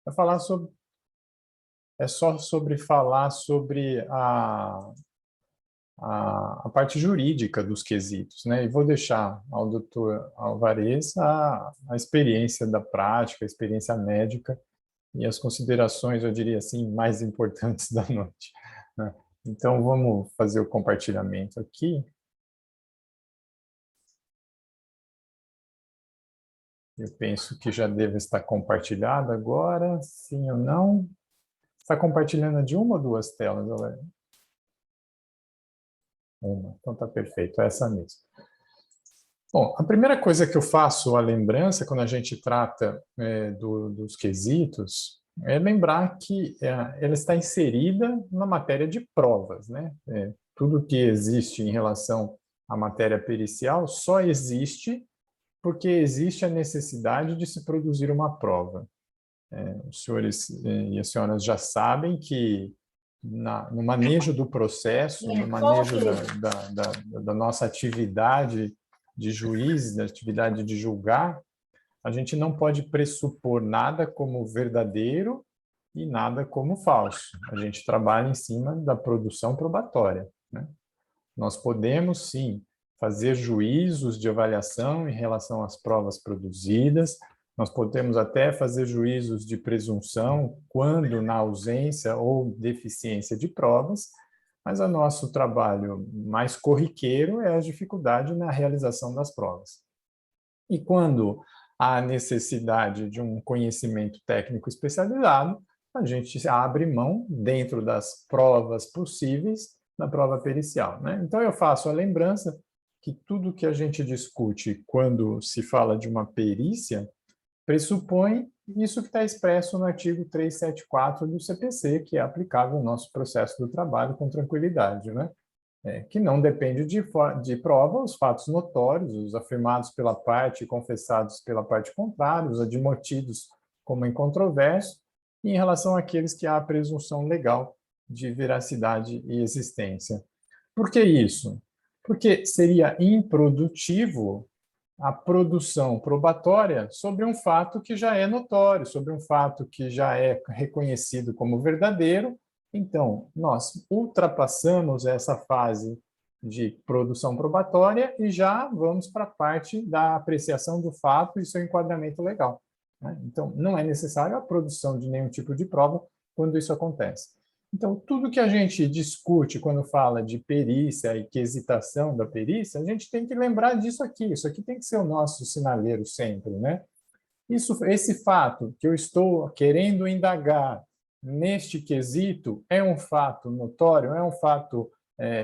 vai falar sobre, é só sobre falar sobre a parte jurídica dos quesitos, né? E vou deixar ao doutor Alvarez a experiência da prática, a experiência médica e as considerações, eu diria assim, mais importantes da noite, né? Então, vamos fazer o compartilhamento aqui. Eu penso que já deve estar compartilhado agora, sim ou não? Está compartilhando de uma ou duas telas, Alvarez? Uma, então tá perfeito, é essa mesmo. Bom, a primeira coisa que eu faço a lembrança quando a gente trata dos quesitos é lembrar que ela está inserida na matéria de provas, né? Tudo que existe em relação à matéria pericial só existe porque existe a necessidade de se produzir uma prova. Os senhores e as senhoras já sabem que no manejo do processo, no manejo da nossa atividade de juiz, da atividade de julgar, a gente não pode pressupor nada como verdadeiro e nada como falso. A gente trabalha em cima da produção probatória, né? Nós podemos, sim, fazer juízos de avaliação em relação às provas produzidas, nós podemos até fazer juízos de presunção quando na ausência ou deficiência de provas, mas o nosso trabalho mais corriqueiro é a dificuldade na realização das provas. E quando há necessidade de um conhecimento técnico especializado, a gente abre mão, dentro das provas possíveis, da prova pericial, né? Então, eu faço a lembrança que tudo que a gente discute quando se fala de uma perícia pressupõe isso que está expresso no artigo 374 do CPC, que é aplicável ao nosso processo do trabalho com tranquilidade, né? Que não depende de prova os fatos notórios, os afirmados pela parte e confessados pela parte contrária, os admotidos como incontroverso, e em relação àqueles que há a presunção legal de veracidade e existência. Por que isso? Porque seria improdutivo a produção probatória sobre um fato que já é notório, sobre um fato que já é reconhecido como verdadeiro. Então, nós ultrapassamos essa fase de produção probatória e já vamos para a parte da apreciação do fato e seu enquadramento legal, né? Então, não é necessário a produção de nenhum tipo de prova quando isso acontece. Então, tudo que a gente discute quando fala de perícia e quesitação da perícia, a gente tem que lembrar disso aqui. Isso aqui tem que ser o nosso sinaleiro sempre, né? Esse fato que eu estou querendo indagar neste quesito é um fato notório, é um fato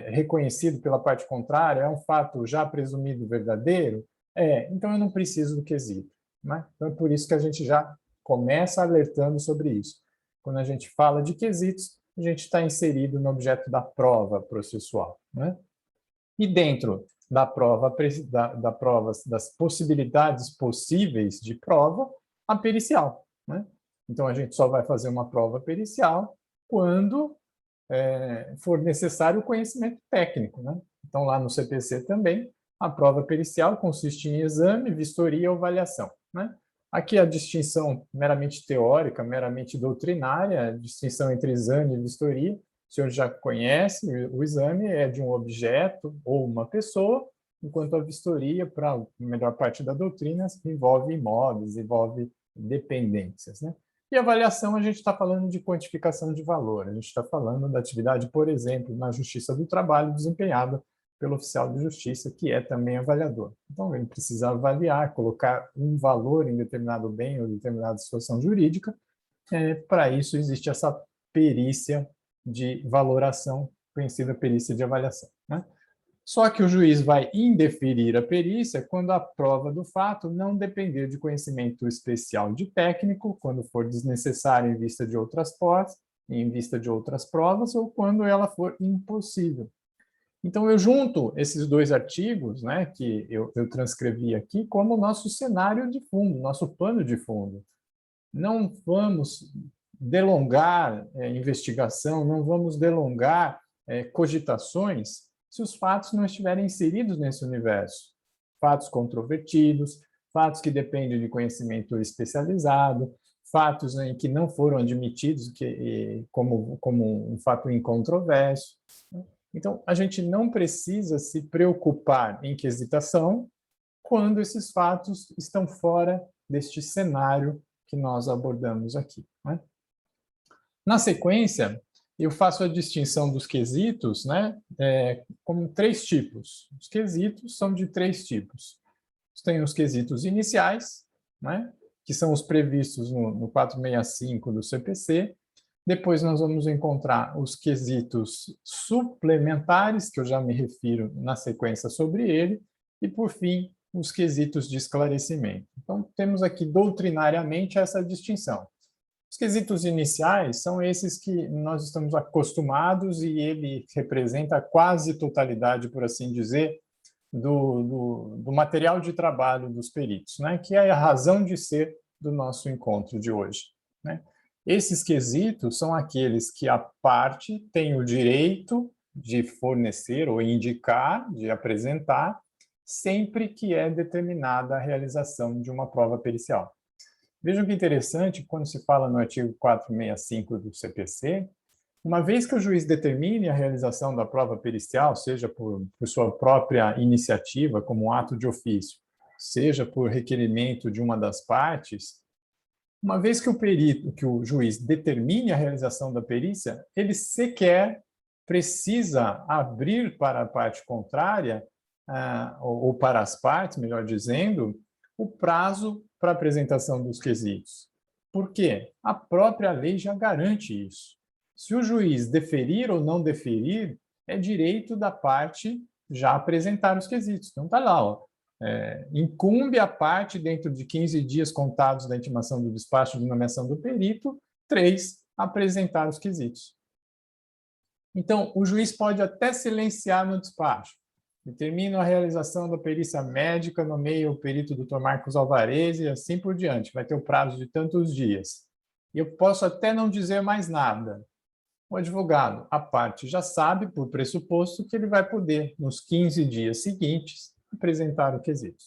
reconhecido pela parte contrária, é um fato já presumido verdadeiro? Então eu não preciso do quesito, né? Então é por isso que a gente já começa alertando sobre isso. Quando a gente fala de quesitos, a gente está inserido no objeto da prova processual, né? E dentro da prova, das possibilidades possíveis de prova, a pericial, né? Então, a gente só vai fazer uma prova pericial quando for necessário o conhecimento técnico, né? Então, lá no CPC também, a prova pericial consiste em exame, vistoria ou avaliação, né? Aqui a distinção meramente teórica, meramente doutrinária, a distinção entre exame e vistoria. O senhor já conhece, o exame é de um objeto ou uma pessoa, enquanto a vistoria, para a melhor parte da doutrina, envolve imóveis, envolve dependências, né? E avaliação, a gente está falando de quantificação de valor, a gente está falando da atividade, por exemplo, na Justiça do Trabalho, desempenhada pelo oficial de justiça, que é também avaliador. Então, ele precisa avaliar, colocar um valor em determinado bem ou determinada situação jurídica. Para isso, existe essa perícia de valoração, conhecida perícia de avaliação, né? Só que o juiz vai indeferir a perícia quando a prova do fato não depender de conhecimento especial de técnico, quando for desnecessário em vista de outras provas, em vista de outras provas, ou quando ela for impossível. Então, eu junto esses dois artigos, né, que eu transcrevi aqui, como nosso cenário de fundo, nosso pano de fundo. Não vamos delongar investigação, não vamos delongar cogitações se os fatos não estiverem inseridos nesse universo. Fatos controvertidos, fatos que dependem de conhecimento especializado, fatos em que não foram admitidos como um fato incontroverso. Então, a gente não precisa se preocupar em quesitação quando esses fatos estão fora deste cenário que nós abordamos aqui, né? Na sequência, eu faço a distinção dos quesitos, né, como 3 tipos. Os quesitos são de 3 tipos. Tem os quesitos iniciais, né, que são os previstos no 465 do CPC. Depois nós vamos encontrar os quesitos suplementares, que eu já me refiro na sequência sobre ele, e, por fim, os quesitos de esclarecimento. Então, temos aqui doutrinariamente essa distinção. Os quesitos iniciais são esses que nós estamos acostumados e ele representa a quase totalidade, por assim dizer, do material de trabalho dos peritos, né? Que é a razão de ser do nosso encontro de hoje, né? Esses quesitos são aqueles que a parte tem o direito de fornecer ou indicar, de apresentar, sempre que é determinada a realização de uma prova pericial. Vejam que interessante, quando se fala no artigo 465 do CPC, uma vez que o juiz determine a realização da prova pericial, seja por sua própria iniciativa, como um ato de ofício, seja por requerimento de uma das partes, uma vez que o juiz determine a realização da perícia, ele sequer precisa abrir para a parte contrária, ou para as partes, melhor dizendo, o prazo para a apresentação dos quesitos. Por quê? A própria lei já garante isso. Se o juiz deferir ou não deferir, é direito da parte já apresentar os quesitos. Então, está lá, ó. Incumbe a parte, dentro de 15 dias contados da intimação do despacho de nomeação do perito, 3, apresentar os quesitos. Então, o juiz pode até silenciar no despacho. Determino a realização da perícia médica, nomeio o perito Dr. Marcos Alvarez e assim por diante. Vai ter o prazo de tantos dias. E eu posso até não dizer mais nada. O advogado, a parte já sabe, por pressuposto, que ele vai poder, nos 15 dias seguintes, apresentar o quesito.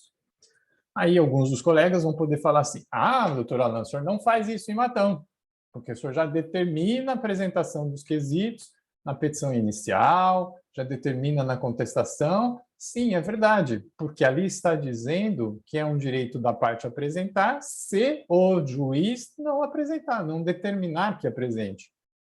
Aí alguns dos colegas vão poder falar assim, doutor Alan, o senhor não faz isso em Matão, porque o senhor já determina a apresentação dos quesitos na petição inicial, já determina na contestação. Sim, é verdade, porque ali está dizendo que é um direito da parte apresentar se o juiz não apresentar, não determinar que apresente.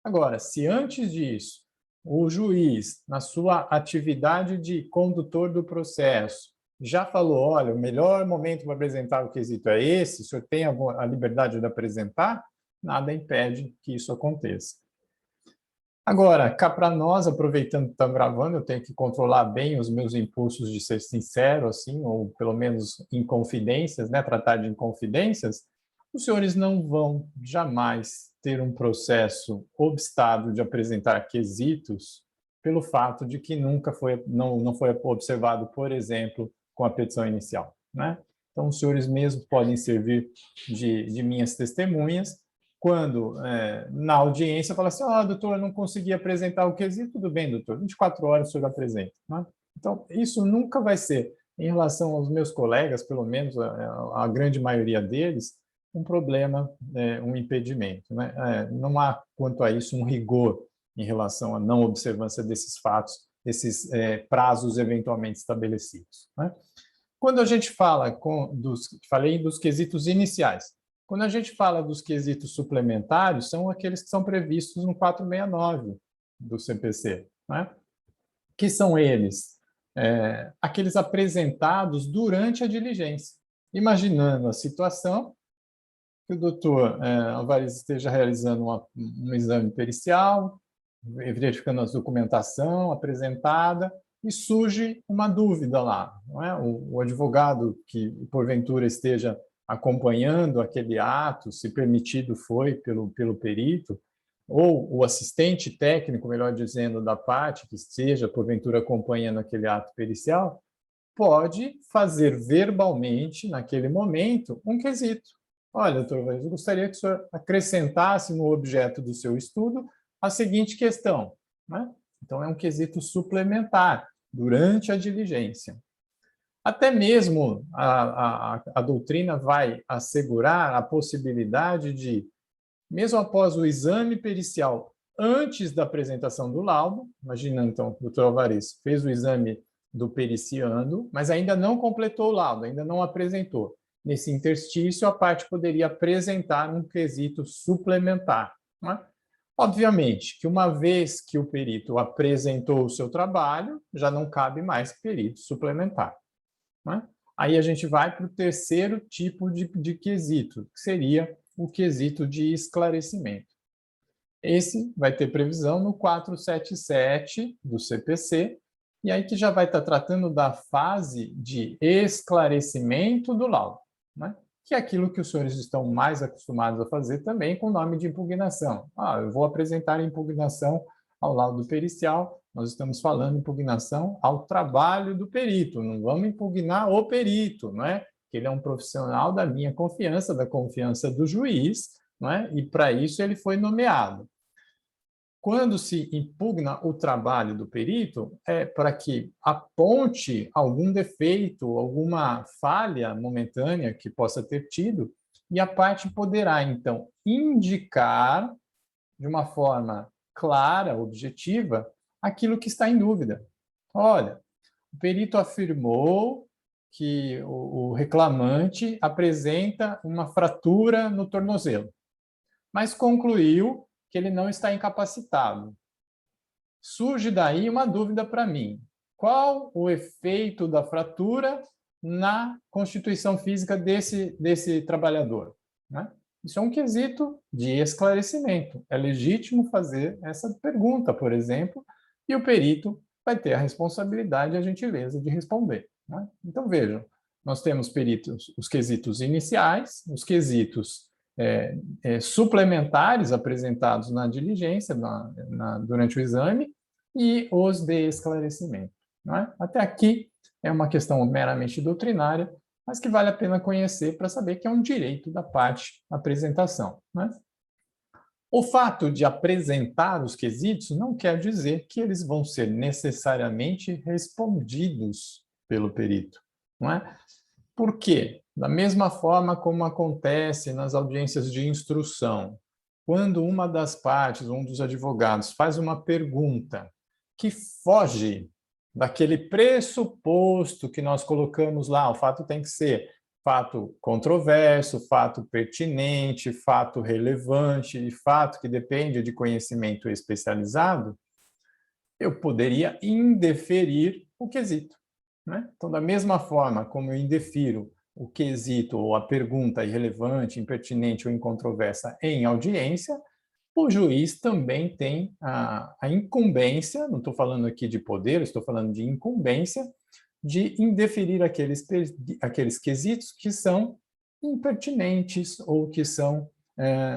Agora, se antes disso o juiz, na sua atividade de condutor do processo, já falou, olha, o melhor momento para apresentar o quesito é esse, o senhor tem a liberdade de apresentar, nada impede que isso aconteça. Agora, cá para nós, aproveitando que estamos gravando, eu tenho que controlar bem os meus impulsos de ser sincero, assim, ou pelo menos em confidências, né, tratar de inconfidências. Os senhores não vão jamais ter um processo obstado de apresentar quesitos pelo fato de que nunca não foi observado, por exemplo, com a petição inicial, né? Então, os senhores mesmos podem servir de minhas testemunhas quando, na audiência, fala assim, doutor, eu não consegui apresentar o quesito, tudo bem, doutor, 24 horas o senhor apresenta, né? Então, isso nunca vai ser, em relação aos meus colegas, pelo menos a grande maioria deles, um problema, um impedimento, né? Não há, quanto a isso, um rigor em relação à não observância desses fatos, desses prazos eventualmente estabelecidos, né? Quando a gente fala, falei dos quesitos iniciais, quando a gente fala dos quesitos suplementários, são aqueles que são previstos no 469 do CPC, né? Que são eles, aqueles apresentados durante a diligência, imaginando a situação que o doutor Alvarez esteja realizando um exame pericial, verificando a documentação apresentada, e surge uma dúvida lá, não é? O advogado que, porventura, esteja acompanhando aquele ato, se permitido foi pelo perito, ou o assistente técnico, melhor dizendo, da parte, que esteja, porventura, acompanhando aquele ato pericial, pode fazer verbalmente, naquele momento, um quesito. Olha, doutor, eu gostaria que o senhor acrescentasse no objeto do seu estudo a seguinte questão, né? Então, é um quesito suplementar durante a diligência. Até mesmo a doutrina vai assegurar a possibilidade de, mesmo após o exame pericial, antes da apresentação do laudo, imagina então, o Dr. Alvarez fez o exame do periciando, mas ainda não completou o laudo, ainda não apresentou. Nesse interstício, a parte poderia apresentar um quesito suplementar. Né? Obviamente que uma vez que o perito apresentou o seu trabalho, já não cabe mais perito suplementar. Né? Aí a gente vai para o terceiro tipo de quesito, que seria o quesito de esclarecimento. Esse vai ter previsão no 477 do CPC, e aí que já vai estar tratando da fase de esclarecimento do laudo, né? Que é aquilo que os senhores estão mais acostumados a fazer também com o nome de impugnação. Eu vou apresentar impugnação ao laudo pericial, nós estamos falando impugnação ao trabalho do perito, não vamos impugnar o perito, não é? Ele é um profissional da minha confiança, da confiança do juiz, não é? E para isso ele foi nomeado. Quando se impugna o trabalho do perito, é para que aponte algum defeito, alguma falha momentânea que possa ter tido, e a parte poderá, então, indicar de uma forma clara, objetiva, aquilo que está em dúvida. Olha, o perito afirmou que o reclamante apresenta uma fratura no tornozelo, mas concluiu que ele não está incapacitado. Surge daí uma dúvida para mim. Qual o efeito da fratura na constituição física desse trabalhador? Né? Isso é um quesito de esclarecimento. É legítimo fazer essa pergunta, por exemplo, e o perito vai ter a responsabilidade e a gentileza de responder. Né? Então, vejam, nós temos peritos, os quesitos iniciais, os quesitos suplementares apresentados na diligência, durante o exame, e os de esclarecimento. Não é? Até aqui é uma questão meramente doutrinária, mas que vale a pena conhecer para saber que é um direito da parte a apresentação. Não é? O fato de apresentar os quesitos não quer dizer que eles vão ser necessariamente respondidos pelo perito. Não é? Por quê? Da mesma forma como acontece nas audiências de instrução, quando uma das partes, um dos advogados, faz uma pergunta que foge daquele pressuposto que nós colocamos lá, o fato tem que ser fato controverso, fato pertinente, fato relevante e fato que depende de conhecimento especializado, eu poderia indeferir o quesito. Né? Então, da mesma forma como eu indefiro o quesito ou a pergunta irrelevante, impertinente ou incontroversa em audiência, o juiz também tem a incumbência, não estou falando aqui de poder, estou falando de incumbência, de indeferir aqueles quesitos que são impertinentes ou que são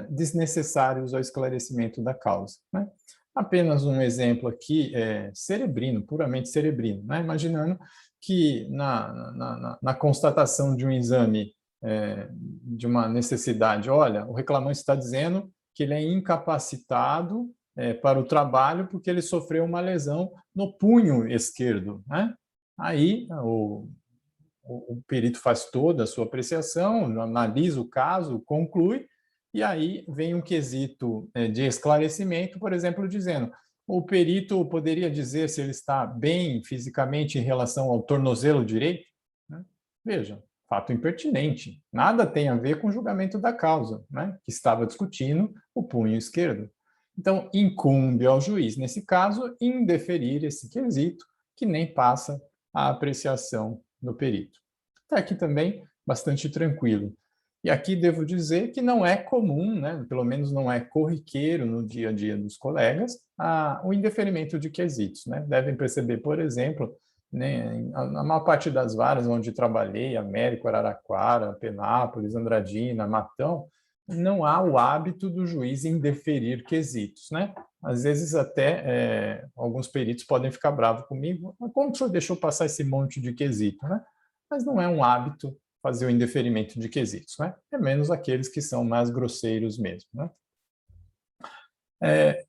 desnecessários ao esclarecimento da causa. Né? Apenas um exemplo aqui, cerebrino, puramente cerebrino, né? Imaginando que na constatação de um exame de uma necessidade, olha, o reclamante está dizendo que ele é incapacitado para o trabalho porque ele sofreu uma lesão no punho esquerdo. Né? Aí o perito faz toda a sua apreciação, analisa o caso, conclui, e aí vem um quesito de esclarecimento, por exemplo, dizendo o perito poderia dizer se ele está bem fisicamente em relação ao tornozelo direito? Né? Veja, fato impertinente. Nada tem a ver com o julgamento da causa, né? Que estava discutindo o punho esquerdo. Então, incumbe ao juiz, nesse caso, indeferir esse quesito, que nem passa a apreciação do perito. Está aqui também bastante tranquilo. E aqui devo dizer que não é comum, né, pelo menos não é corriqueiro no dia a dia dos colegas, o indeferimento de quesitos. Né? Devem perceber, por exemplo, né, na maior parte das varas onde trabalhei, Américo, Araraquara, Penápolis, Andradina, Matão, não há o hábito do juiz indeferir quesitos. Né? Às vezes até alguns peritos podem ficar bravos comigo, mas como o senhor deixou passar esse monte de quesito? Né? Mas não é um hábito fazer o indeferimento de quesitos, né? É menos aqueles que são mais grosseiros mesmo, né?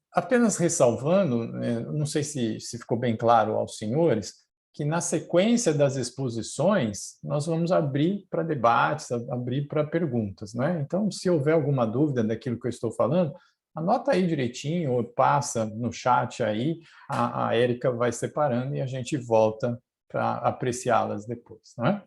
Apenas ressalvando, não sei se ficou bem claro aos senhores, que na sequência das exposições, nós vamos abrir para debates, abrir para perguntas, né? Então, se houver alguma dúvida daquilo que eu estou falando, anota aí direitinho, ou passa no chat aí, a Érica vai separando e a gente volta para apreciá-las depois, não é?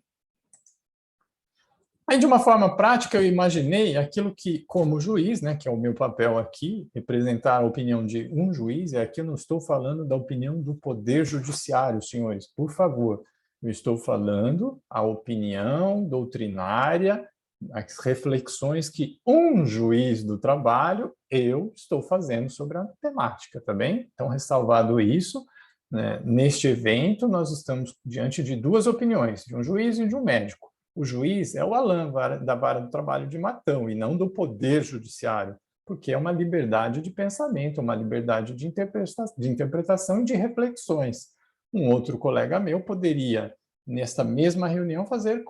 Aí, de uma forma prática, eu imaginei aquilo que, como juiz, né, que é o meu papel aqui, representar a opinião de um juiz, e aqui eu não estou falando da opinião do Poder Judiciário, senhores, por favor. Eu estou falando a opinião doutrinária, as reflexões que um juiz do trabalho, eu estou fazendo sobre a temática, tá bem? Então, ressalvado isso, né, neste evento, nós estamos diante de duas opiniões, de um juiz e de um médico. O juiz é o Alan da Vara do Trabalho de Matão, e não do Poder Judiciário, porque é uma liberdade de pensamento, uma liberdade de interpretação e de reflexões. Um outro colega meu poderia, nesta mesma reunião, fazer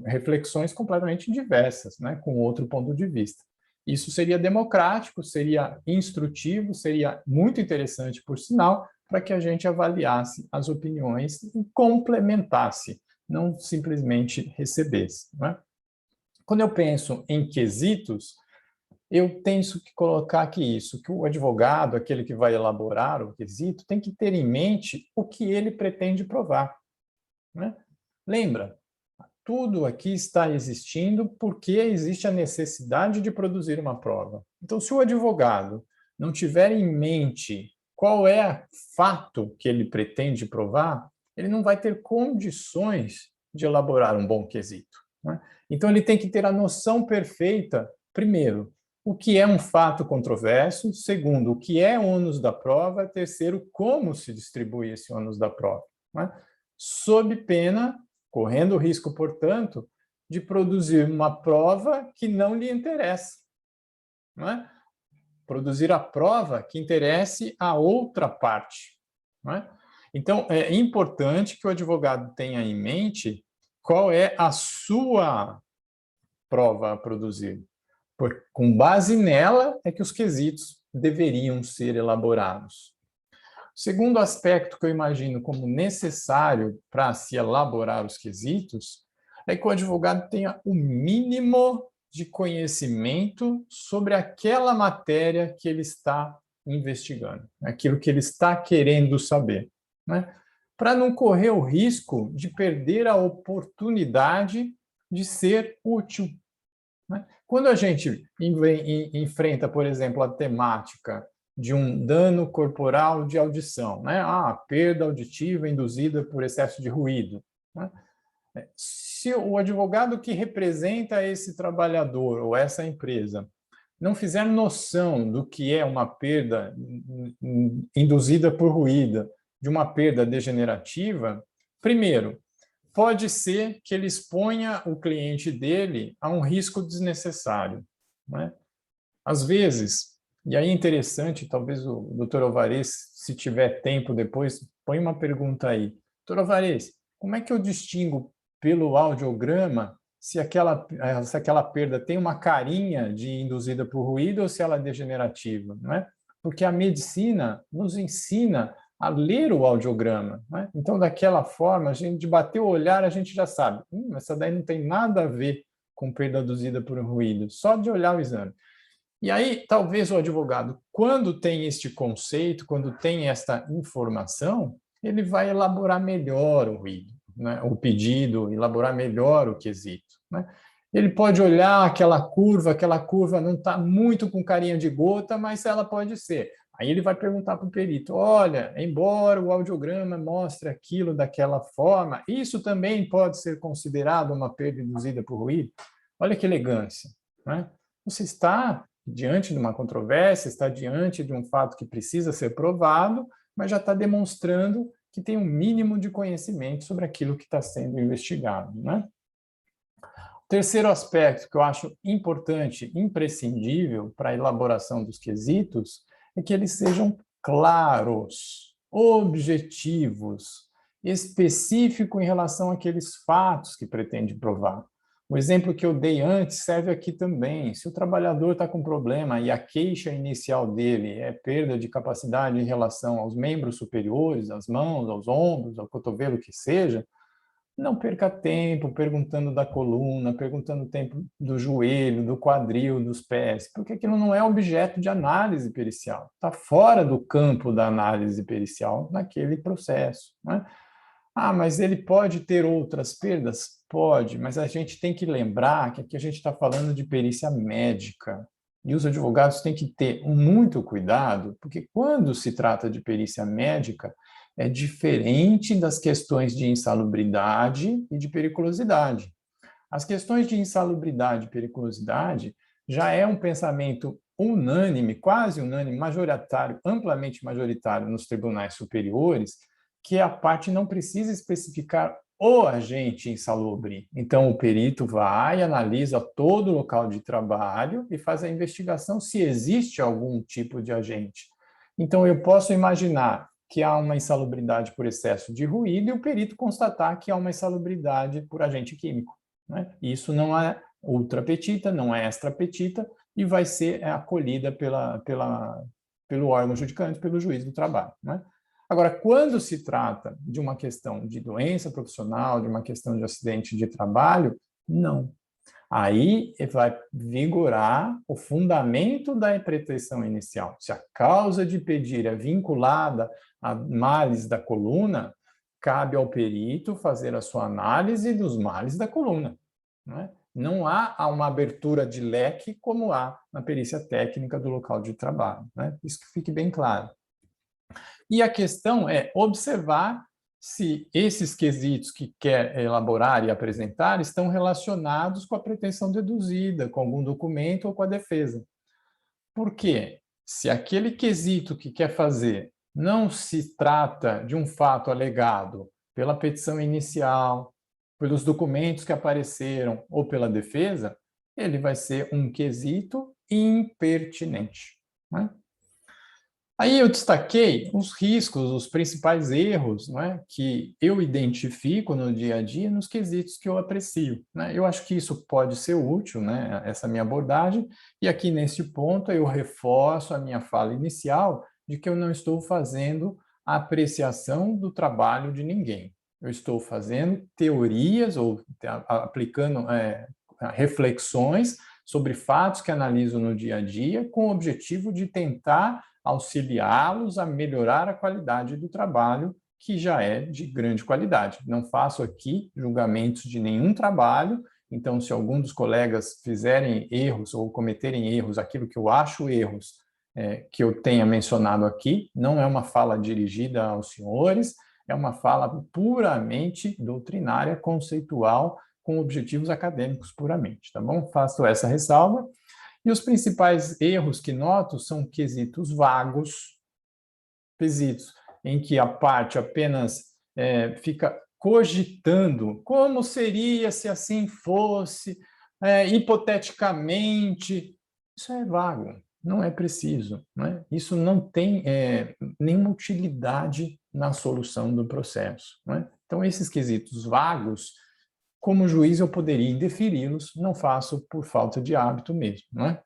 reflexões completamente diversas, né, com outro ponto de vista. Isso seria democrático, seria instrutivo, seria muito interessante, por sinal, para que a gente avaliasse as opiniões e complementasse, não simplesmente recebesse. Não é? Quando eu penso em quesitos, eu tenho que colocar aqui isso, que o advogado, aquele que vai elaborar o quesito, tem que ter em mente o que ele pretende provar. Né? Lembra, tudo aqui está existindo porque existe a necessidade de produzir uma prova. Então, se o advogado não tiver em mente qual é o fato que ele pretende provar, ele não vai ter condições de elaborar um bom quesito. Né? Então, ele tem que ter a noção perfeita, primeiro, o que é um fato controverso, segundo, o que é ônus da prova, terceiro, como se distribui esse ônus da prova. Né? Sob pena, correndo o risco, portanto, de produzir uma prova que não lhe interessa. Não é? Produzir a prova que interesse a outra parte. Não é? Então, é importante que o advogado tenha em mente qual é a sua prova a produzir. Porque, com base nela, é que os quesitos deveriam ser elaborados. O segundo aspecto que eu imagino como necessário para se elaborar os quesitos é que o advogado tenha o mínimo de conhecimento sobre aquela matéria que ele está investigando, aquilo que ele está querendo saber, né? Para não correr o risco de perder a oportunidade de ser útil. Né? Quando a gente enfrenta, por exemplo, a temática de um dano corporal de audição, né? Perda auditiva induzida por excesso de ruído. Né? Se o advogado que representa esse trabalhador ou essa empresa não fizer noção do que é uma perda induzida por ruído, de uma perda degenerativa, primeiro, pode ser que ele exponha o cliente dele a um risco desnecessário. Né? Às vezes, e aí é interessante, talvez o doutor Alvarez, se tiver tempo depois, põe uma pergunta aí. Doutor Alvarez, como é que eu distingo pelo audiograma se aquela perda tem uma carinha de induzida por ruído ou se ela é degenerativa? Não é? Porque a medicina nos ensina a ler o audiograma. Né? Então, daquela forma, a gente bater o olhar, a gente já sabe, essa daí não tem nada a ver com perda induzida por ruído, só de olhar o exame. E aí, talvez o advogado, quando tem este conceito, quando tem esta informação, ele vai elaborar melhor o ruído, né? O pedido, elaborar melhor o quesito. Né? Ele pode olhar aquela curva não está muito com carinha de gota, mas ela pode ser. Aí ele vai perguntar para o perito, olha, embora o audiograma mostre aquilo daquela forma, isso também pode ser considerado uma perda induzida por ruído? Olha que elegância. Né? Você está diante de uma controvérsia, está diante de um fato que precisa ser provado, mas já está demonstrando que tem um mínimo de conhecimento sobre aquilo que está sendo investigado. Né? O terceiro aspecto que eu acho importante, imprescindível para a elaboração dos quesitos, é que eles sejam claros, objetivos, específicos em relação àqueles fatos que pretende provar. O exemplo que eu dei antes serve aqui também. Se o trabalhador está com problema e a queixa inicial dele é perda de capacidade em relação aos membros superiores, às mãos, aos ombros, ao cotovelo, que seja, não perca tempo perguntando da coluna, perguntando o tempo do joelho, do quadril, dos pés, porque aquilo não é objeto de análise pericial. Está fora do campo da análise pericial naquele processo, né? Ah, mas ele pode ter outras perdas? Pode, mas a gente tem que lembrar que aqui a gente está falando de perícia médica. E os advogados têm que ter muito cuidado, porque quando se trata de perícia médica, é diferente das questões de insalubridade e de periculosidade. As questões de insalubridade e periculosidade já é um pensamento unânime, quase unânime, majoritário, amplamente majoritário nos tribunais superiores, que a parte não precisa especificar o agente insalubre. Então, o perito vai, analisa todo o local de trabalho e faz a investigação se existe algum tipo de agente. Então, eu posso imaginar que há uma insalubridade por excesso de ruído e o perito constatar que há uma insalubridade por agente químico, né? Isso não é ultrapetita, não é extrapetita e vai ser acolhida pelo órgão judicante, pelo juiz do trabalho, né? Agora, quando se trata de uma questão de doença profissional, de uma questão de acidente de trabalho, não. Aí vai vigorar o fundamento da pretensão inicial. Se a causa de pedir é vinculada a males da coluna, cabe ao perito fazer a sua análise dos males da coluna, né? Não há uma abertura de leque como há na perícia técnica do local de trabalho, né? Isso que fique bem claro. E a questão é observar se esses quesitos que quer elaborar e apresentar estão relacionados com a pretensão deduzida, com algum documento ou com a defesa. Por quê? Se aquele quesito que quer fazer não se trata de um fato alegado pela petição inicial, pelos documentos que apareceram ou pela defesa, ele vai ser um quesito impertinente, né? Aí eu destaquei os riscos, os principais erros, né, que eu identifico no dia a dia nos quesitos que eu aprecio, né? Eu acho que isso pode ser útil, né, essa minha abordagem, e aqui nesse ponto eu reforço a minha fala inicial de que eu não estou fazendo a apreciação do trabalho de ninguém. Eu estou fazendo teorias ou aplicando reflexões sobre fatos que analiso no dia a dia com o objetivo de tentar auxiliá-los a melhorar a qualidade do trabalho, que já é de grande qualidade. Não faço aqui julgamentos de nenhum trabalho, então, se algum dos colegas fizerem erros ou cometerem erros, aquilo que eu acho erros que eu tenha mencionado aqui, não é uma fala dirigida aos senhores, é uma fala puramente doutrinária, conceitual, com objetivos acadêmicos puramente, tá bom? Faço essa ressalva. E os principais erros que noto são quesitos vagos, quesitos em que a parte apenas fica cogitando como seria se assim fosse, hipoteticamente. Isso é vago, não é preciso, né? Isso não tem nenhuma utilidade na solução do processo, né? Então, esses quesitos vagos, como juiz, eu poderia indeferi-los, não faço por falta de hábito mesmo, né?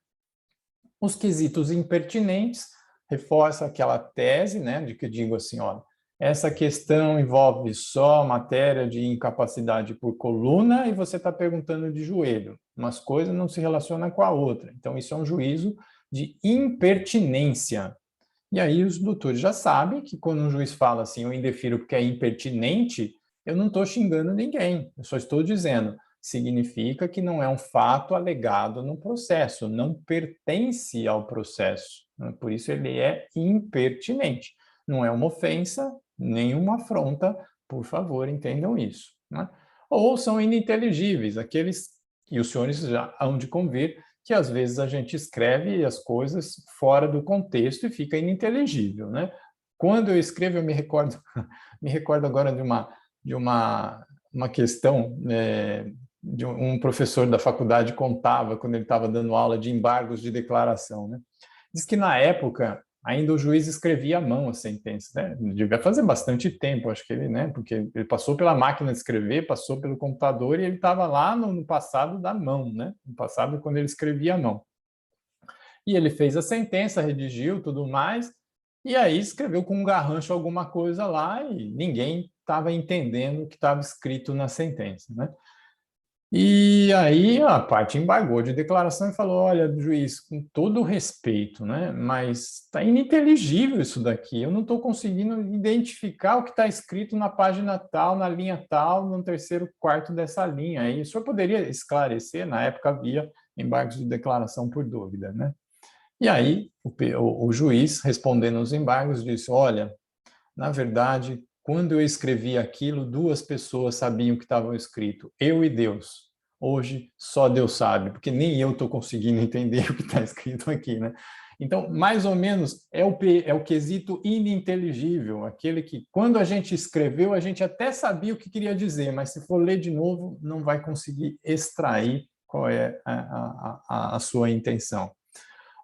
Os quesitos impertinentes reforça aquela tese, né, de que eu digo assim, olha, essa questão envolve só matéria de incapacidade por coluna e você está perguntando de joelho. Umas coisas não se relacionam com a outra. Então, isso é um juízo de impertinência. E aí os doutores já sabem que quando um juiz fala assim, eu indefiro porque é impertinente, eu não estou xingando ninguém, eu só estou dizendo, significa que não é um fato alegado no processo, não pertence ao processo, né? Por isso ele é impertinente. Não é uma ofensa, nem uma afronta, por favor, entendam isso, né? Ou são ininteligíveis, aqueles que os senhores já hão de convir, que às vezes a gente escreve as coisas fora do contexto e fica ininteligível, né? Quando eu escrevo, eu me recordo agora de uma questão de um professor da faculdade contava quando ele estava dando aula de embargos de declaração, né? Diz que na época Ainda o juiz escrevia à mão a sentença, né? Devia fazer bastante tempo, acho que ele, né? Porque ele passou pela máquina de escrever, passou pelo computador e ele estava lá no passado da mão, né? No passado, quando ele escrevia à mão. E ele fez a sentença, redigiu tudo mais, e aí escreveu com um garrancho alguma coisa lá e ninguém estava entendendo o que estava escrito na sentença, né? E aí a parte embargou de declaração e falou: olha, juiz, com todo o respeito, né? Mas está ininteligível isso daqui. Eu não estou conseguindo identificar o que está escrito na página tal, na linha tal, no terceiro quarto dessa linha. Aí o senhor poderia esclarecer? Na época havia embargos de declaração por dúvida, né? E aí o juiz, respondendo aos embargos, disse: olha, na verdade, quando eu escrevi aquilo, duas pessoas sabiam o que estava escrito, eu e Deus. Hoje, só Deus sabe, porque nem eu estou conseguindo entender o que está escrito aqui, né? Então, mais ou menos, é o quesito ininteligível, aquele que, quando a gente escreveu, a gente até sabia o que queria dizer, mas se for ler de novo, não vai conseguir extrair qual é a sua intenção.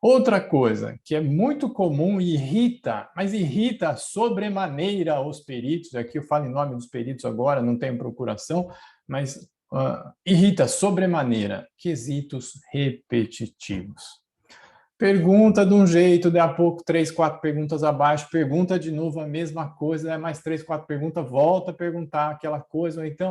Outra coisa que é muito comum e irrita, mas irrita sobremaneira os peritos, aqui eu falo em nome dos peritos agora, não tenho procuração, mas irrita sobremaneira, quesitos repetitivos. Pergunta de um jeito, daqui a pouco 3, 4 perguntas abaixo, pergunta de novo a mesma coisa, mais 3, 4 perguntas, volta a perguntar aquela coisa, ou então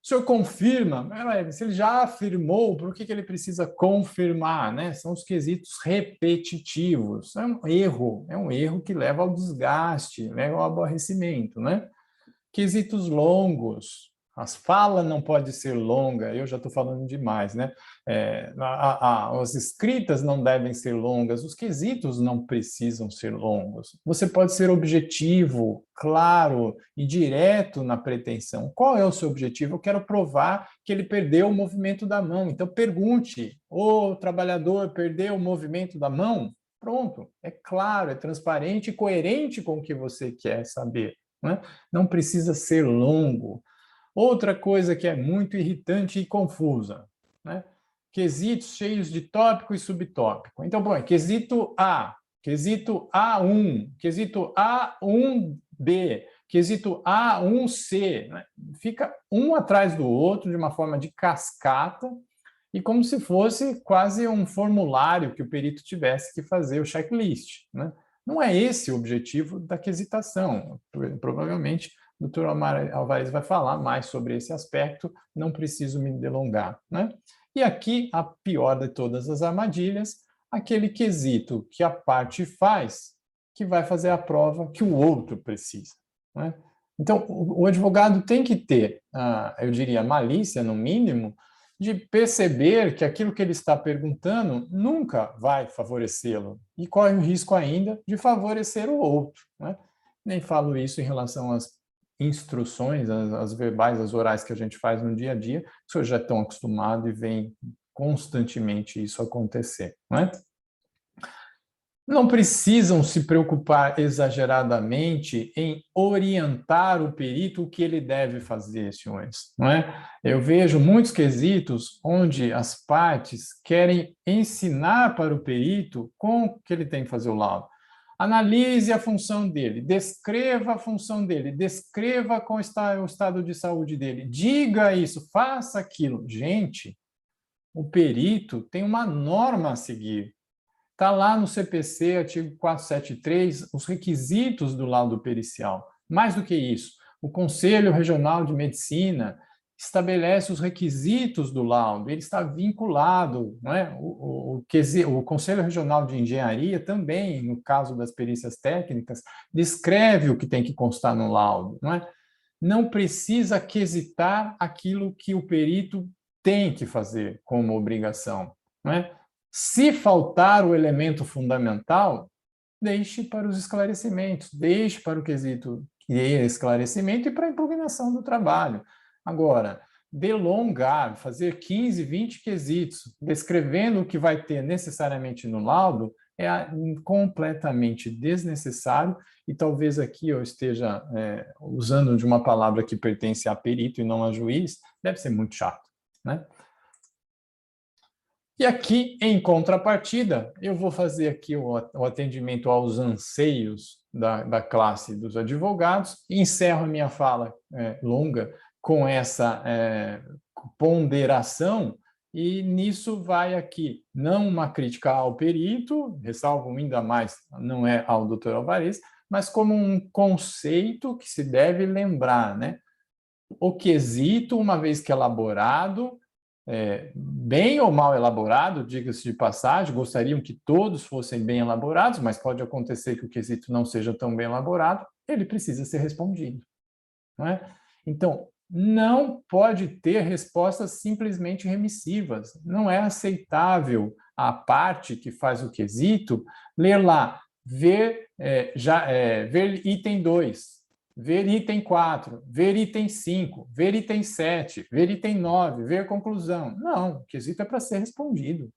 o senhor confirma, se ele já afirmou, por que ele precisa confirmar, né? São os quesitos repetitivos. É um erro que leva ao desgaste, leva ao aborrecimento, né? Quesitos longos. As falas não pode ser longa, eu já estou falando demais, né? As escritas não devem ser longas, os quesitos não precisam ser longos. Você pode ser objetivo, claro e direto na pretensão. Qual é o seu objetivo? Eu quero provar que ele perdeu o movimento da mão. Então pergunte: o trabalhador perdeu o movimento da mão? Pronto, é claro, é transparente e coerente com o que você quer saber, né? Não precisa ser longo. Outra coisa que é muito irritante e confusa, né? Quesitos cheios de tópico e subtópico. Então, bom, quesito A, quesito A1, quesito A1B, quesito A1C, né? Fica um atrás do outro de uma forma de cascata e como se fosse quase um formulário que o perito tivesse que fazer o checklist, né? Não é esse o objetivo da quesitação. Provavelmente o Dr. Alvarez vai falar mais sobre esse aspecto, não preciso me delongar, né? E aqui, a pior de todas as armadilhas, aquele quesito que a parte faz, que vai fazer a prova que o outro precisa, né? Então, o advogado tem que ter, eu diria, malícia, no mínimo, de perceber que aquilo que ele está perguntando nunca vai favorecê-lo e corre o risco ainda de favorecer o outro, né? Nem falo isso em relação às instruções, as verbais, as orais que a gente faz no dia a dia, os senhores já estão acostumados e veem constantemente isso acontecer, não é? Não precisam se preocupar exageradamente em orientar o perito o que ele deve fazer, senhores, não é? Eu vejo muitos quesitos onde as partes querem ensinar para o perito como que ele tem que fazer o laudo. Analise a função dele, descreva a função dele, descreva como está o estado de saúde dele, diga isso, faça aquilo. Gente, o perito tem uma norma a seguir. Está lá no CPC, artigo 473, os requisitos do laudo pericial. Mais do que isso, o Conselho Regional de Medicina estabelece os requisitos do laudo, ele está vinculado, não é? O Conselho Regional de Engenharia também, no caso das perícias técnicas, descreve o que tem que constar no laudo, não é? Não precisa quesitar aquilo que o perito tem que fazer como obrigação, não é? Se faltar o elemento fundamental, deixe para os esclarecimentos, deixe para o quesito de esclarecimento e para a impugnação do trabalho. Agora, delongar, fazer 15, 20 quesitos, descrevendo o que vai ter necessariamente no laudo, é completamente desnecessário e talvez aqui eu esteja usando de uma palavra que pertence a perito e não a juiz, deve ser muito chato, né? E aqui, em contrapartida, eu vou fazer aqui o atendimento aos anseios da classe dos advogados, encerro a minha fala longa com essa ponderação, e nisso vai aqui, não uma crítica ao perito, ressalvo ainda mais, não é ao doutor Alvarez, mas como um conceito que se deve lembrar, né? O quesito, uma vez que elaborado, bem ou mal elaborado, diga-se de passagem, gostariam que todos fossem bem elaborados, mas pode acontecer que o quesito não seja tão bem elaborado, ele precisa ser respondido. Não é? Então, não pode ter respostas simplesmente remissivas. Não é aceitável a parte que faz o quesito ler lá, ver item 2, ver item 4, ver item 5, ver item 7, ver item 9, ver conclusão. Não, o quesito é para ser respondido.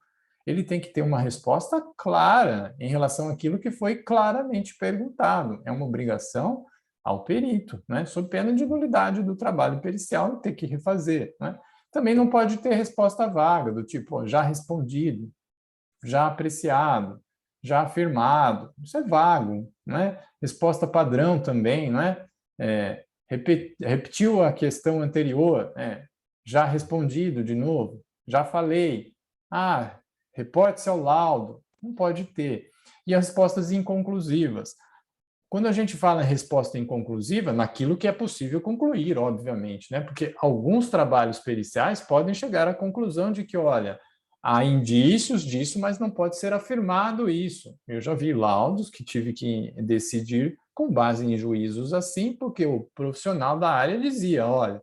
Ele tem que ter uma resposta clara em relação àquilo que foi claramente perguntado. É uma obrigação ao perito, né? Sob pena de nulidade do trabalho pericial e ter que refazer, né? Também não pode ter resposta vaga, do tipo, já respondido, já apreciado, já afirmado. Isso é vago, né? Resposta padrão também, não é? Repetiu a questão anterior, já respondido de novo, já falei. Reporte-se ao laudo. Não pode ter. E as respostas inconclusivas. Quando a gente fala em resposta inconclusiva, naquilo que é possível concluir, obviamente, né? Porque alguns trabalhos periciais podem chegar à conclusão de que, olha, há indícios disso, mas não pode ser afirmado isso. Eu já vi laudos que tive que decidir com base em juízos assim, porque o profissional da área dizia, olha,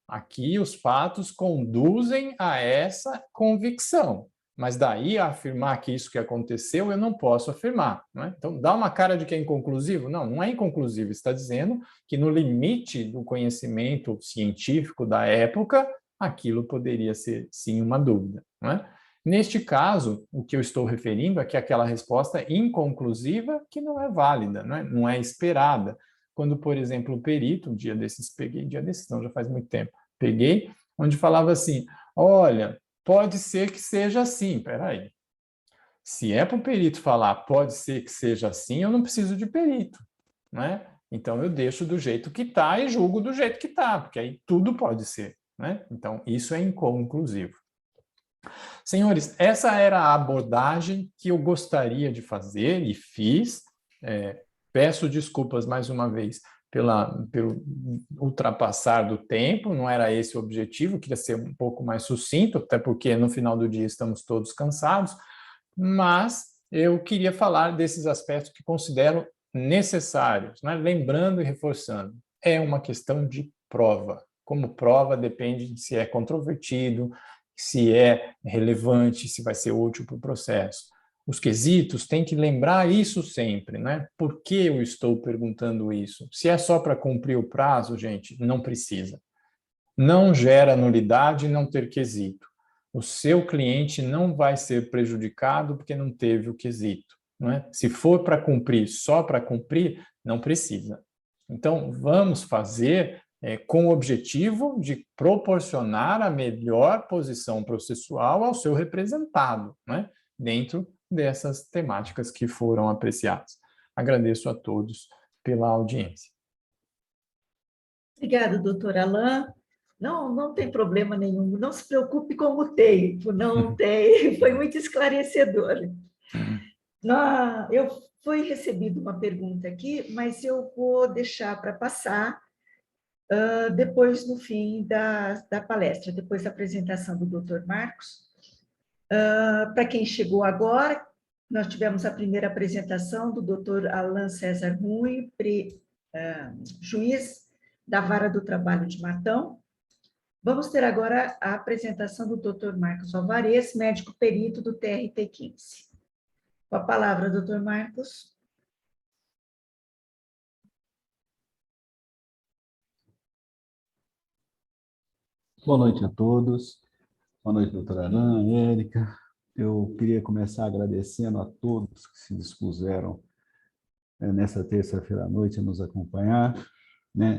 aqui os fatos conduzem a essa convicção. Mas daí a afirmar que isso que aconteceu, eu não posso afirmar. Né? Então, dá uma cara de que é inconclusivo? Não, não é inconclusivo. Está dizendo que no limite do conhecimento científico da época, aquilo poderia ser, sim, uma dúvida. Né? Neste caso, o que eu estou referindo é que aquela resposta inconclusiva que não é válida, não é esperada. Quando, por exemplo, o perito, um dia desses, não, já faz muito tempo, peguei, onde falava assim, olha, pode ser que seja assim. Espera aí. Se é para o perito falar pode ser que seja assim, eu não preciso de perito, né? Então, eu deixo do jeito que está e julgo do jeito que está, porque aí tudo pode ser, né? Então, isso é inconclusivo. Senhores, essa era a abordagem que eu gostaria de fazer e fiz. Peço desculpas mais uma vez pelo ultrapassar do tempo, não era esse o objetivo, queria ser um pouco mais sucinto, até porque no final do dia estamos todos cansados, mas eu queria falar desses aspectos que considero necessários, né? Lembrando e reforçando, é uma questão de prova. Como prova depende se é controvertido, se é relevante, se vai ser útil para o processo. Os quesitos têm que lembrar isso sempre, né? Por que eu estou perguntando isso? Se é só para cumprir o prazo, gente, não precisa. Não gera nulidade não ter quesito. O seu cliente não vai ser prejudicado porque não teve o quesito. Não é? Se for para cumprir, só para cumprir, não precisa. Então, vamos fazer com o objetivo de proporcionar a melhor posição processual ao seu representado, né? Dentro dessas temáticas que foram apreciadas. Agradeço a todos pela audiência. Obrigada, doutor Alain. Não, não tem problema nenhum. Não se preocupe com o tempo, não tem. Foi muito esclarecedor. Eu fui recebida uma pergunta aqui, mas eu vou deixar para passar depois, no fim da palestra, depois da apresentação do doutor Marcos. Para quem chegou agora, nós tivemos a primeira apresentação do doutor Alain César Rui, juiz da Vara do Trabalho de Matão. Vamos ter agora a apresentação do doutor Marcos Alvarez, médico perito do TRT 15. Com a palavra, doutor Marcos. Boa noite a todos. Boa noite, doutora Alain, Érica. Eu queria começar agradecendo a todos que se dispuseram nessa terça-feira à noite a nos acompanhar.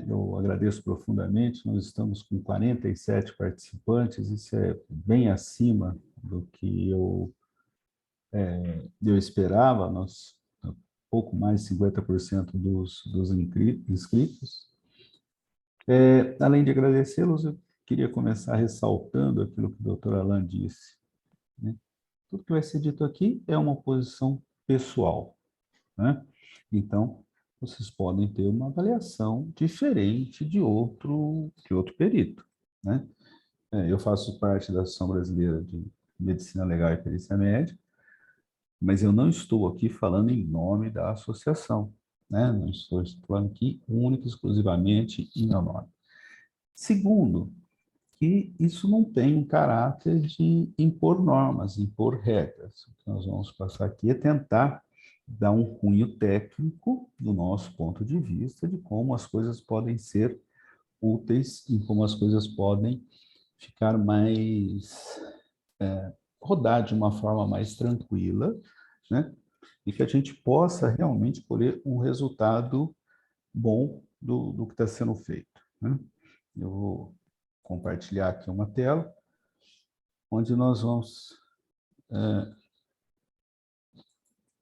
Eu agradeço profundamente. Nós estamos com 47 participantes, isso é bem acima do que eu esperava. Nós, pouco mais de 50% dos inscritos. Além de agradecê-los, eu queria começar ressaltando aquilo que o Dr. Alain disse, né? Tudo que vai ser dito aqui é uma posição pessoal, né? Então, vocês podem ter uma avaliação diferente de outro perito, né? Eu faço parte da Associação Brasileira de Medicina Legal e Perícia Médica, mas eu não estou aqui falando em nome da associação, né? Não estou falando aqui única e exclusivamente em meu nome. Segundo, que isso não tem um caráter de impor normas, impor regras. O que nós vamos passar aqui é tentar dar um cunho técnico do nosso ponto de vista de como as coisas podem ser úteis e como as coisas podem ficar mais rodar de uma forma mais tranquila, né? E que a gente possa realmente colher um resultado bom do que está sendo feito, né? Eu vou compartilhar aqui uma tela, onde nós vamos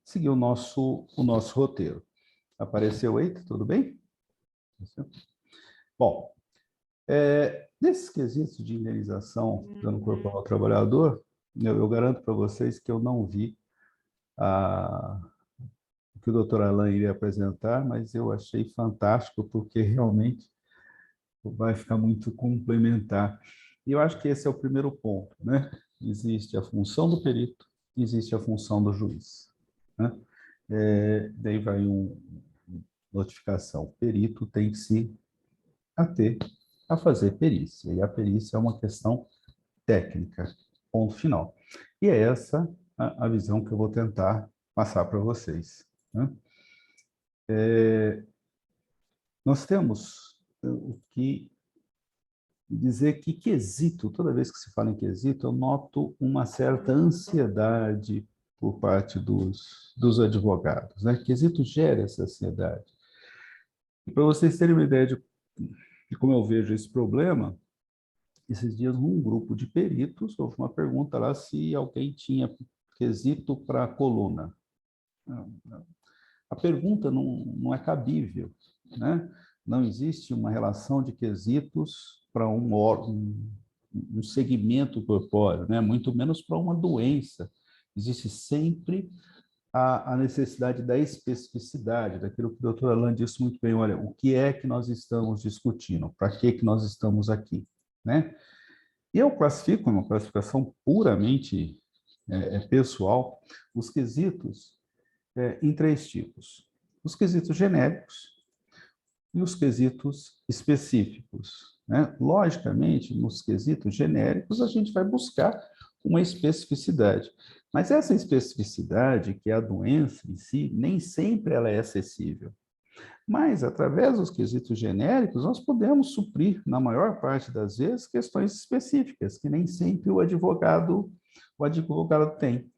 seguir o nosso roteiro. Apareceu aí? Tudo bem? Bom, nesses quesitos de indenização dano corporal ao trabalhador, eu garanto para vocês que eu não vi o que o Dr. Alain iria apresentar, mas eu achei fantástico, porque realmente vai ficar muito complementar. E eu acho que esse é o primeiro ponto, né? Existe a função do perito, existe a função do juiz, né? Daí vai uma notificação. O perito tem que se ater a fazer perícia, e a perícia é uma questão técnica, ponto final. E é essa a visão que eu vou tentar passar para vocês, né? Nós temos o que dizer que quesito, toda vez que se fala em quesito, eu noto uma certa ansiedade por parte dos advogados, né? Quesito gera essa ansiedade. E para vocês terem uma ideia de como eu vejo esse problema, esses dias, num grupo de peritos, houve uma pergunta lá se alguém tinha quesito para a coluna. A pergunta não é cabível, né? Não existe uma relação de quesitos para um segmento corpóreo, né? Muito menos para uma doença. Existe sempre a necessidade da especificidade, daquilo que o Dr. Alain disse muito bem. Olha, o que é que nós estamos discutindo? Para que nós estamos aqui, né? E eu classifico, uma classificação puramente pessoal, os quesitos em 3 tipos: os quesitos genéricos e os quesitos específicos, né? Logicamente, nos quesitos genéricos, a gente vai buscar uma especificidade, mas essa especificidade, que é a doença em si, nem sempre ela é acessível. Mas, através dos quesitos genéricos, nós podemos suprir, na maior parte das vezes, questões específicas, que nem sempre o advogado tem.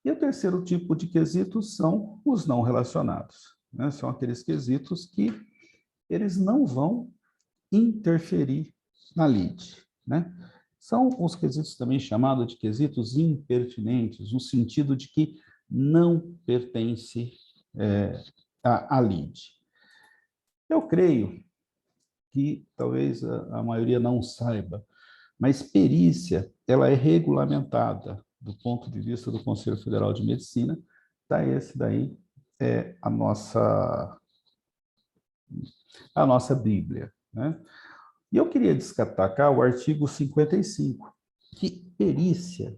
E o terceiro tipo de quesitos são os não relacionados, né? São aqueles quesitos que eles não vão interferir na lide, né? São os quesitos também chamados de quesitos impertinentes, no sentido de que não pertence à lide. Eu creio que talvez a maioria não saiba, mas perícia, ela é regulamentada do ponto de vista do Conselho Federal de Medicina. Tá, esse daí é a nossa Bíblia, né? E eu queria destacar o artigo 55, que perícia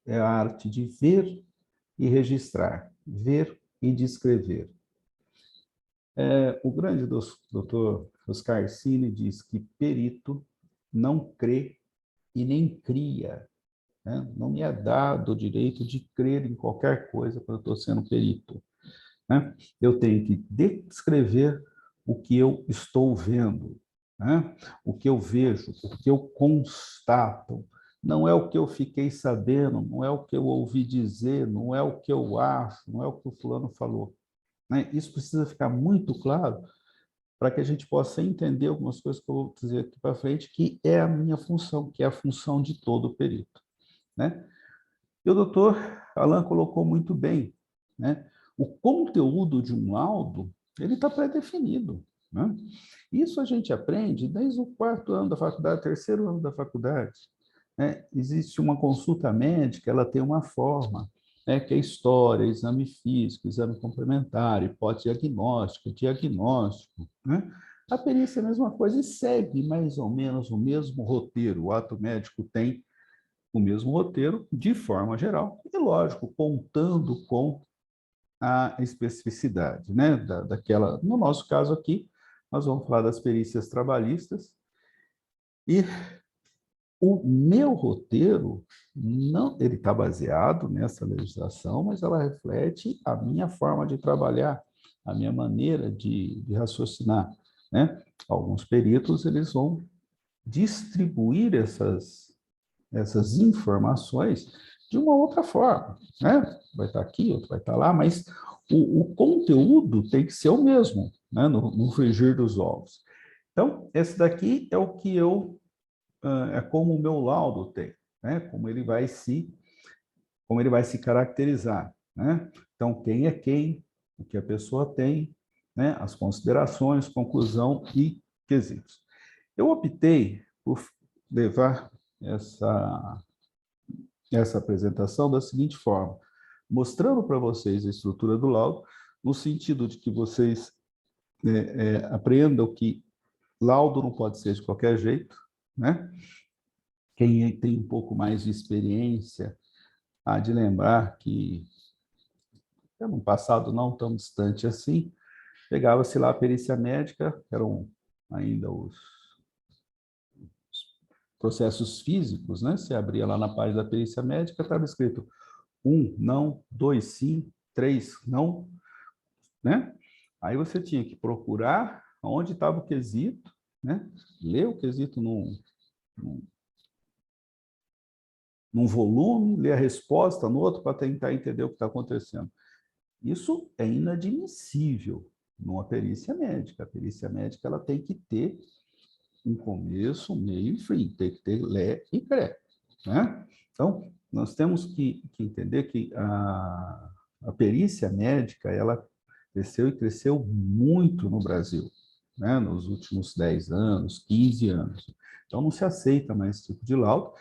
é a arte de ver e registrar, ver e descrever. O grande doutor Oscar Cini diz que perito não crê e nem cria, né? Não me é dado o direito de crer em qualquer coisa quando eu estou sendo perito, né? Eu tenho que descrever o que eu estou vendo, né? O que eu vejo, o que eu constato. Não é o que eu fiquei sabendo, não é o que eu ouvi dizer, não é o que eu acho, não é o que o fulano falou, né? Isso precisa ficar muito claro para que a gente possa entender algumas coisas que eu vou dizer aqui para frente, que é a minha função, que é a função de todo perito. né? E o doutor Alain colocou muito bem, né? O conteúdo de um laudo, ele está pré-definido, né? Isso a gente aprende desde o 4º ano da faculdade, 3º ano da faculdade, né? Existe uma consulta médica, ela tem uma forma, né, que é história, exame físico, exame complementar, hipótese diagnóstica, diagnóstico, né? A perícia é a mesma coisa e segue mais ou menos o mesmo roteiro. O ato médico tem o mesmo roteiro, de forma geral, e, lógico, contando com a especificidade, né, daquela. No nosso caso aqui, nós vamos falar das perícias trabalhistas, e o meu roteiro, não, ele está baseado nessa legislação, mas ela reflete a minha forma de trabalhar, a minha maneira de raciocinar, né? Alguns peritos, eles vão distribuir essas informações de uma outra forma, né? Vai estar aqui, outro vai estar lá, mas o conteúdo tem que ser o mesmo, né? No frigir dos ovos. Então, esse daqui é o que é como o meu laudo tem, né? Como ele vai se caracterizar, né? Então, quem é quem, o que a pessoa tem, né? As considerações, conclusão e quesitos. Eu optei por levar essa apresentação da seguinte forma, mostrando para vocês a estrutura do laudo, no sentido de que vocês aprendam que laudo não pode ser de qualquer jeito, né? Quem tem um pouco mais de experiência há de lembrar que, no passado não tão distante assim, pegava-se lá a perícia médica, eram ainda os processos físicos, né? Você abria lá na página da perícia médica, estava escrito 1, não, 2, sim, 3, não, né? Aí você tinha que procurar onde estava o quesito, né? Ler o quesito num volume, ler a resposta no outro para tentar entender o que está acontecendo. Isso é inadmissível numa perícia médica. A perícia médica ela tem que ter um começo, um meio e fim, tem que ter lé e cré, né? Então, nós temos que entender que a perícia médica, ela cresceu e cresceu muito no Brasil, né? Nos últimos 10 anos, 15 anos. Então, não se aceita mais esse tipo de laudo.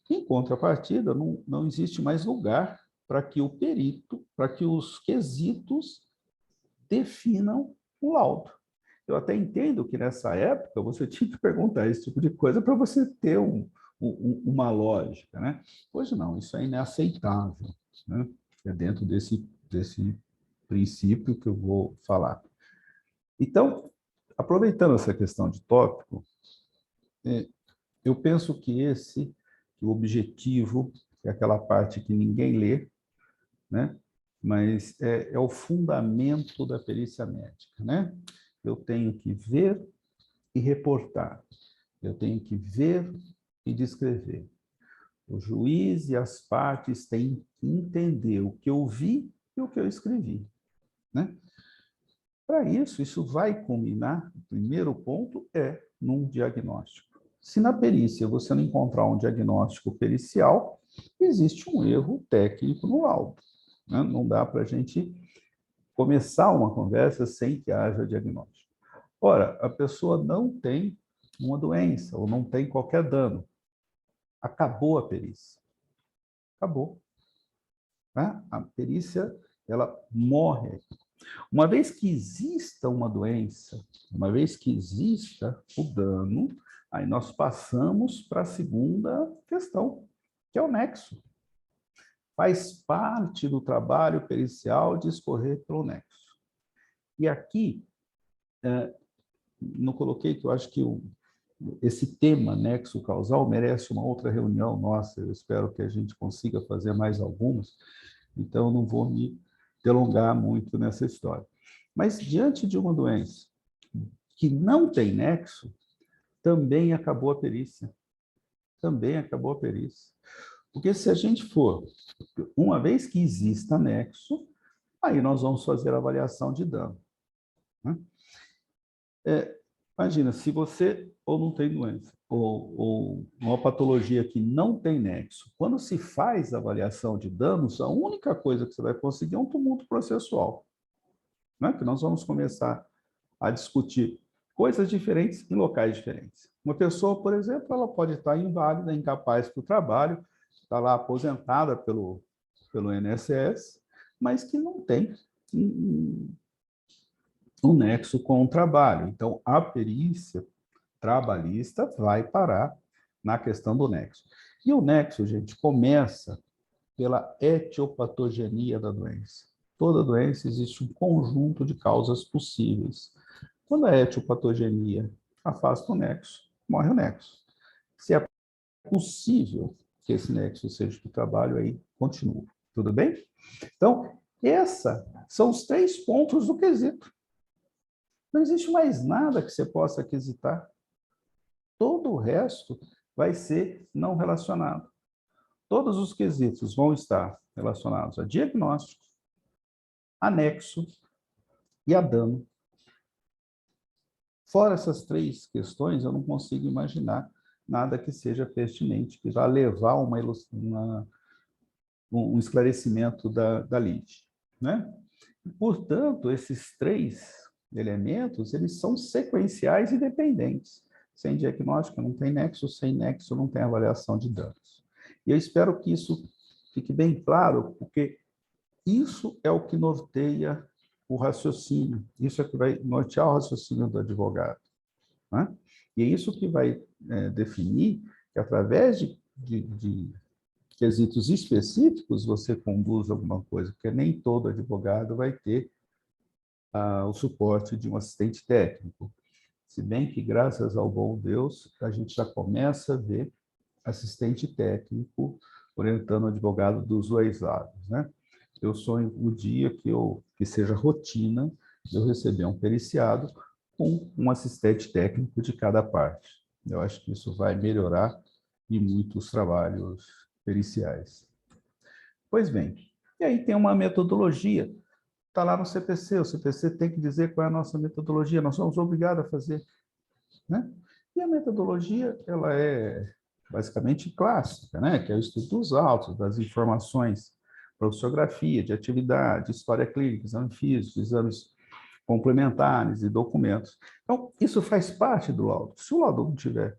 Em contrapartida, não existe mais lugar para que o perito, para que os quesitos definam o laudo. Eu até entendo que nessa época você tinha que perguntar esse tipo de coisa para você ter uma lógica, né? Hoje não, isso é inaceitável, né? É dentro desse princípio que eu vou falar. Então, aproveitando essa questão de tópico, eu penso que o objetivo, é aquela parte que ninguém lê, né? Mas é o fundamento da perícia médica, né? Eu tenho que ver e reportar. Eu tenho que ver e descrever. O juiz e as partes têm que entender o que eu vi e o que eu escrevi, né? Para isso vai culminar, o primeiro ponto é num diagnóstico. Se na perícia você não encontrar um diagnóstico pericial, existe um erro técnico no laudo, né? Não dá para a gente começar uma conversa sem que haja diagnóstico. Ora, a pessoa não tem uma doença ou não tem qualquer dano. Acabou a perícia. Acabou. Né? A perícia, ela morre. Uma vez que exista uma doença, uma vez que exista o dano, aí nós passamos para a segunda questão, que é o nexo. Faz parte do trabalho pericial discorrer pelo nexo. E aqui, não coloquei que eu acho que esse tema nexo causal merece uma outra reunião nossa, eu espero que a gente consiga fazer mais algumas, então eu não vou me delongar muito nessa história. Mas diante de uma doença que não tem nexo, também acabou a perícia. Também acabou a perícia. Porque se a gente for, uma vez que exista nexo, aí nós vamos fazer a avaliação de dano, né? Imagina, se você ou não tem doença, ou uma patologia que não tem nexo, quando se faz a avaliação de danos, a única coisa que você vai conseguir é um tumulto processual, né? Que nós vamos começar a discutir coisas diferentes em locais diferentes. Uma pessoa, por exemplo, ela pode estar inválida, incapaz para o trabalho, está lá aposentada pelo INSS, mas que não tem um nexo com o trabalho. Então, a perícia trabalhista vai parar na questão do nexo. E o nexo, gente, começa pela etiopatogenia da doença. Toda doença existe um conjunto de causas possíveis. Quando a etiopatogenia afasta o nexo, morre o nexo. Se é possível que esse nexo seja do trabalho, aí continua. Tudo bem? Então, esses são os 3 pontos do quesito. Não existe mais nada que você possa quesitar. Todo o resto vai ser não relacionado. Todos os quesitos vão estar relacionados a diagnóstico, anexo e a dano. Fora essas 3 questões, eu não consigo imaginar nada que seja pertinente, que vá levar um esclarecimento da lide, né? Portanto, esses 3 elementos, eles são sequenciais e dependentes. Sem diagnóstico não tem nexo, sem nexo não tem avaliação de danos. E eu espero que isso fique bem claro, porque isso é o que norteia o raciocínio, isso é que vai nortear o raciocínio do advogado, né? E é isso que vai definir que, através de quesitos específicos, você conduz alguma coisa, porque nem todo advogado vai ter o suporte de um assistente técnico. Se bem que, graças ao bom Deus, a gente já começa a ver assistente técnico orientando o advogado dos 2 lados, né? Eu sonho o dia que seja rotina eu receber um periciado com um assistente técnico de cada parte. Eu acho que isso vai melhorar e muito os trabalhos periciais. Pois bem, e aí tem uma metodologia, está lá no CPC, o CPC tem que dizer qual é a nossa metodologia, nós somos obrigados a fazer, né? E a metodologia, ela é basicamente clássica, né? Que é o estudo dos autos, das informações, profissiografia, de atividade, história clínica, exame físico, exames complementares e documentos. Então, isso faz parte do laudo. Se o laudo não tiver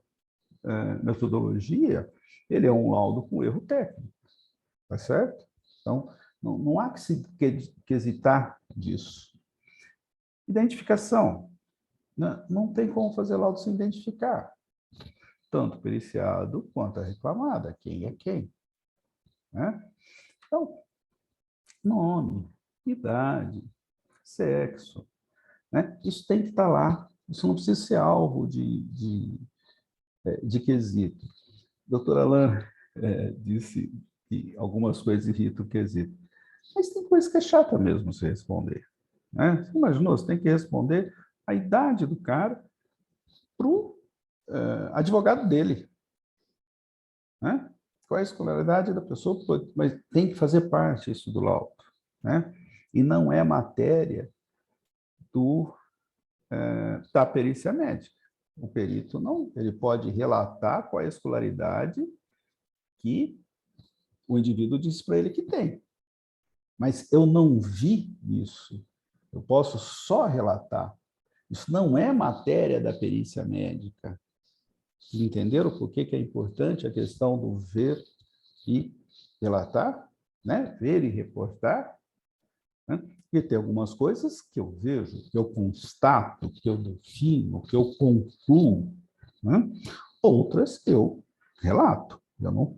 metodologia, ele é um laudo com erro técnico, tá certo? Então, não há que se quesitar disso. Identificação. Não tem como fazer laudo sem identificar. Tanto o periciado quanto a reclamada, quem é quem, né? Então, nome, idade, sexo, né? Isso tem que estar lá, isso não precisa ser alvo de quesito. Doutora Alain disse que algumas coisas irritam o quesito, mas tem coisa que é chata mesmo você responder, né? Você imaginou, você tem que responder a idade do cara para o advogado dele, né? Qual é a escolaridade da pessoa? Mas tem que fazer parte isso do laudo, né? E não é matéria da perícia médica. O perito não, ele pode relatar qual é a escolaridade que o indivíduo disse para ele que tem. Mas eu não vi isso. Eu posso só relatar. Isso não é matéria da perícia médica. Entenderam por que é importante a questão do ver e relatar, né? Ver e reportar, né? E tem algumas coisas que eu vejo, que eu constato, que eu defino, que eu concluo, né? Outras eu relato. Eu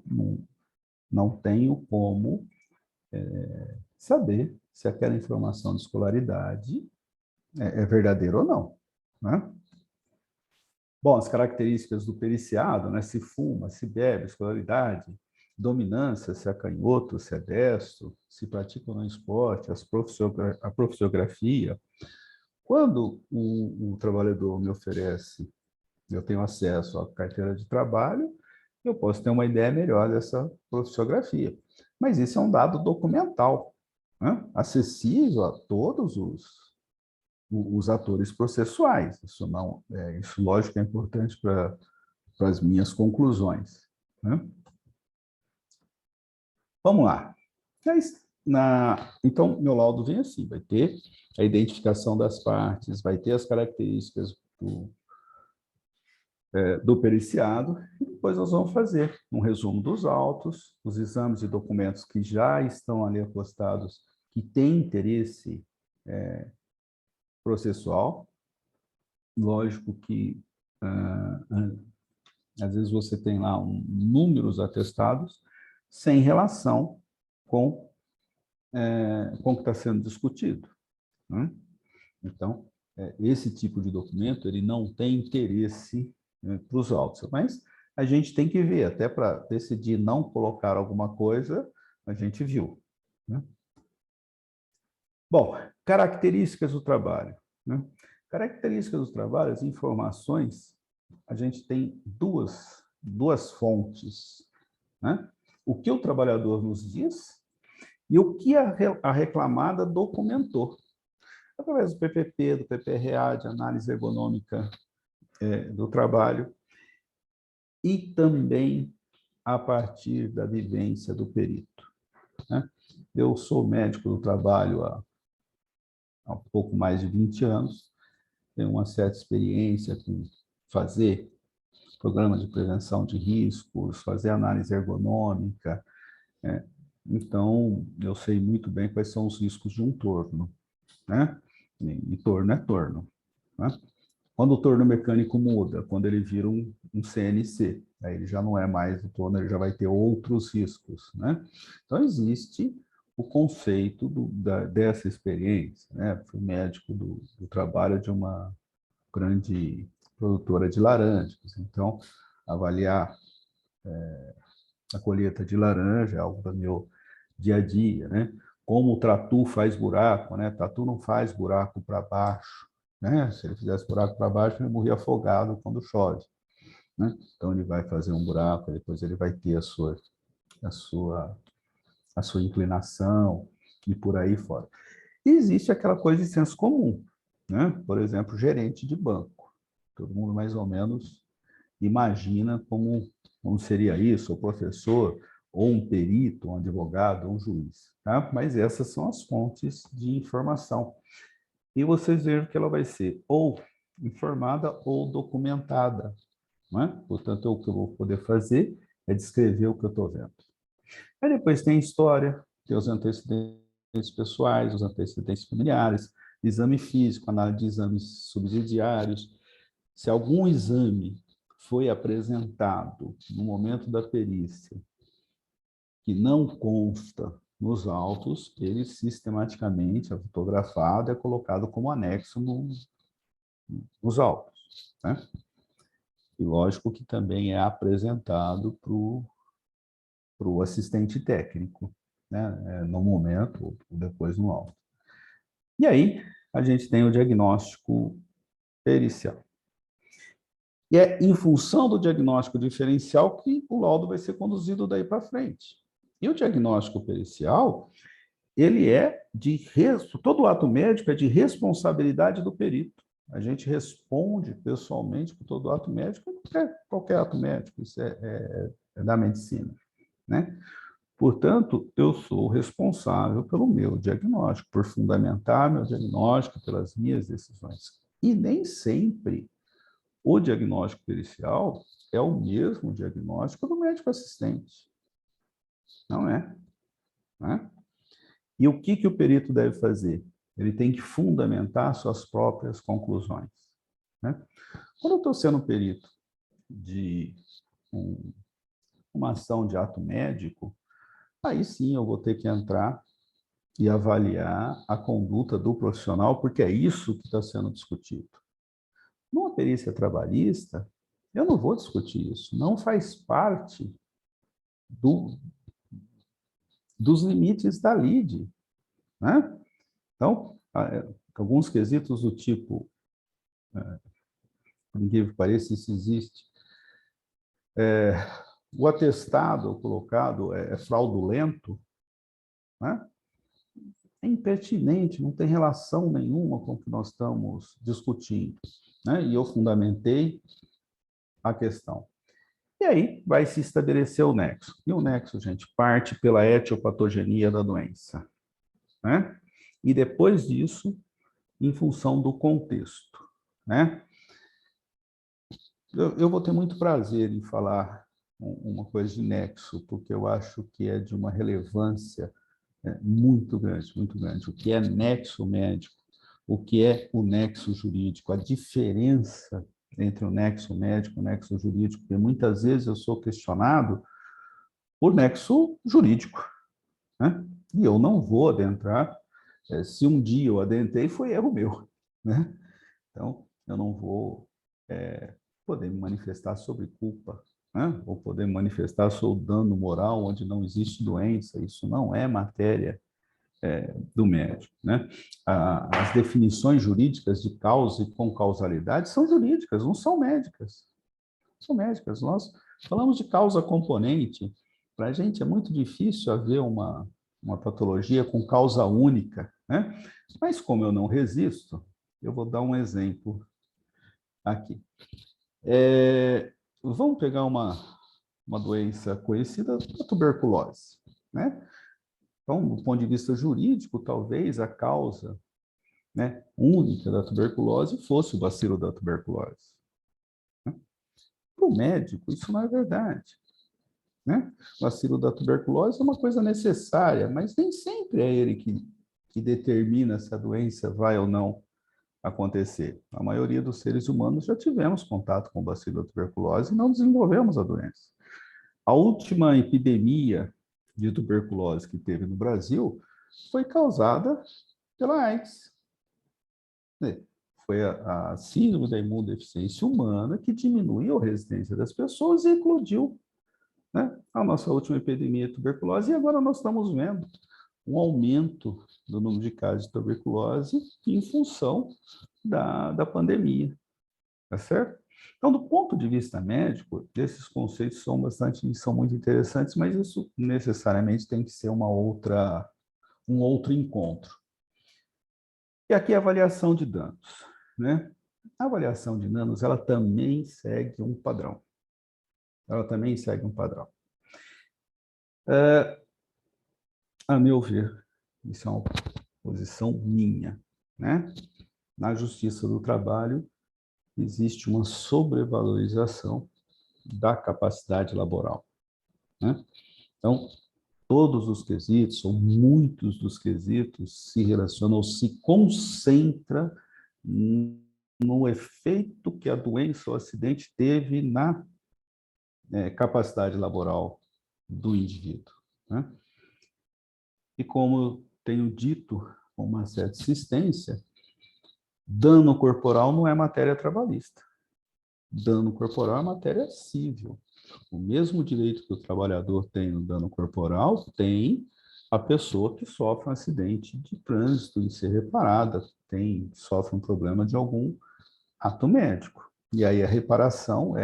não tenho como saber se aquela informação de escolaridade é verdadeira ou não, né? Bom, as características do periciado, né? Se fuma, se bebe, escolaridade, dominância, se é canhoto, se é destro, se pratica ou não esporte, a profissiografia. Quando o trabalhador me oferece, eu tenho acesso à carteira de trabalho, eu posso ter uma ideia melhor dessa profissiografia. Mas isso é um dado documental, né? Acessível a todos os atores processuais. Isso não, isso lógico é importante para as minhas conclusões, né? Vamos lá. Então, meu laudo vem assim, vai ter a identificação das partes, vai ter as características do periciado, e depois nós vamos fazer um resumo dos autos, os exames e documentos que já estão ali apostados, que têm interesse processual. Lógico que, às vezes, você tem lá números atestados sem relação com o que está sendo discutido, né? Então, esse tipo de documento ele não tem interesse para os autos, mas a gente tem que ver, até para decidir não colocar alguma coisa, a gente viu, né? Bom, características do trabalho, né? Características do trabalho, as informações, a gente tem duas fontes, né? O que o trabalhador nos diz e o que a reclamada documentou, através do PPP, do PPRA, de análise ergonômica do trabalho, e também a partir da vivência do perito, né? Eu sou médico do trabalho há um pouco mais de 20 anos, tenho uma certa experiência com fazer programa de prevenção de riscos, fazer análise ergonômica, então eu sei muito bem quais são os riscos de um torno, né? E torno é torno, né? Quando o torno mecânico muda, quando ele vira um CNC, aí ele já não é mais o torno, ele já vai ter outros riscos, né? Então, existe o conceito dessa experiência, né? Fui médico do trabalho de uma grande produtora de laranjas, então, avaliar a colheita de laranja é algo do meu dia a dia, né? Como o tratu faz buraco, né? Tratu não faz buraco para baixo, né? Se ele fizesse buraco para baixo, ele morria afogado quando chove, né? Então ele vai fazer um buraco, depois ele vai ter a sua inclinação e por aí fora. E existe aquela coisa de senso comum, né? Por exemplo, gerente de banco. Todo mundo mais ou menos imagina como seria isso, o professor, ou um perito, um advogado, um juiz, tá? Mas essas são as fontes de informação. E vocês veem que ela vai ser ou informada ou documentada, não é? Portanto, o que eu vou poder fazer é descrever o que eu estou vendo. Aí depois tem história, tem os antecedentes pessoais, os antecedentes familiares, exame físico, análise de exames subsidiários. Se algum exame foi apresentado no momento da perícia que não consta nos autos, ele sistematicamente é fotografado e é colocado como anexo nos autos, né? E lógico que também é apresentado para o assistente técnico, né? No momento ou depois no auto. E aí a gente tem o diagnóstico pericial. E é em função do diagnóstico diferencial que o laudo vai ser conduzido daí para frente. E o diagnóstico pericial, ele todo ato médico é de responsabilidade do perito. A gente responde pessoalmente por todo ato médico, qualquer ato médico, isso é da medicina, né? Portanto, eu sou responsável pelo meu diagnóstico, por fundamentar meu diagnóstico, pelas minhas decisões. E nem sempre o diagnóstico pericial é o mesmo diagnóstico do médico assistente. Não é? Né? E o que o perito deve fazer? Ele tem que fundamentar suas próprias conclusões, né? Quando eu estou sendo perito de uma ação de ato médico, aí sim eu vou ter que entrar e avaliar a conduta do profissional, porque é isso que está sendo discutido. Numa perícia trabalhista, eu não vou discutir isso, não faz parte dos limites da lide, né? Então, alguns quesitos do tipo, por incrível que pareça, isso existe, o atestado colocado é fraudulento, né? é impertinente, não tem relação nenhuma com o que nós estamos discutindo, né? E eu fundamentei a questão. E aí vai se estabelecer o nexo. E o nexo, gente, parte pela etiopatogenia da doença, né? E depois disso, em função do contexto, né? Eu vou ter muito prazer em falar uma coisa de nexo, porque eu acho que é de uma relevância muito grande, muito grande. O que é nexo médico, o que é o nexo jurídico, a diferença entre o nexo médico e o nexo jurídico, porque muitas vezes eu sou questionado por nexo jurídico, né? E eu não vou adentrar, se um dia eu adentrei, foi erro meu, né? Então, eu não vou poder me manifestar sobre culpa, né? Ou poder me manifestar sobre dano moral, onde não existe doença. Isso não é matéria do médico, né? As definições jurídicas de causa e concausalidade são jurídicas, não são médicas. São médicas. Nós falamos de causa componente. Para a gente é muito difícil haver uma patologia com causa única, né? Mas como eu não resisto, eu vou dar um exemplo aqui. Vamos pegar uma doença conhecida, a tuberculose, né? Então, do ponto de vista jurídico, talvez a causa, né, única da tuberculose fosse o bacilo da tuberculose. Né? Para o médico, isso não é verdade. Né? O bacilo da tuberculose é uma coisa necessária, mas nem sempre é ele que determina se a doença vai ou não acontecer. A maioria dos seres humanos já tivemos contato com o bacilo da tuberculose e não desenvolvemos a doença. A última epidemia de tuberculose que teve no Brasil foi causada pela AIDS. Foi a síndrome da imunodeficiência humana que diminuiu a resistência das pessoas e eclodiu, né, a nossa última epidemia de tuberculose. E agora nós estamos vendo um aumento do número de casos de tuberculose em função da pandemia, tá certo? Então, do ponto de vista médico, esses conceitos são muito interessantes, mas isso necessariamente tem que ser um outro encontro. E aqui a avaliação de danos, né? A avaliação de danos, ela também segue um padrão. A meu ver, isso é uma posição minha, né? Na Justiça do Trabalho, existe uma sobrevalorização da capacidade laboral, né? Então, todos os quesitos, ou muitos dos quesitos, se relacionam ou se concentram no efeito que a doença ou acidente teve na capacidade laboral do indivíduo, né? E como eu tenho dito com uma certa insistência, dano corporal não é matéria trabalhista. Dano corporal é matéria civil. O mesmo direito que o trabalhador tem no dano corporal, tem a pessoa que sofre um acidente de trânsito em ser reparada, sofre um problema de algum ato médico. E aí a reparação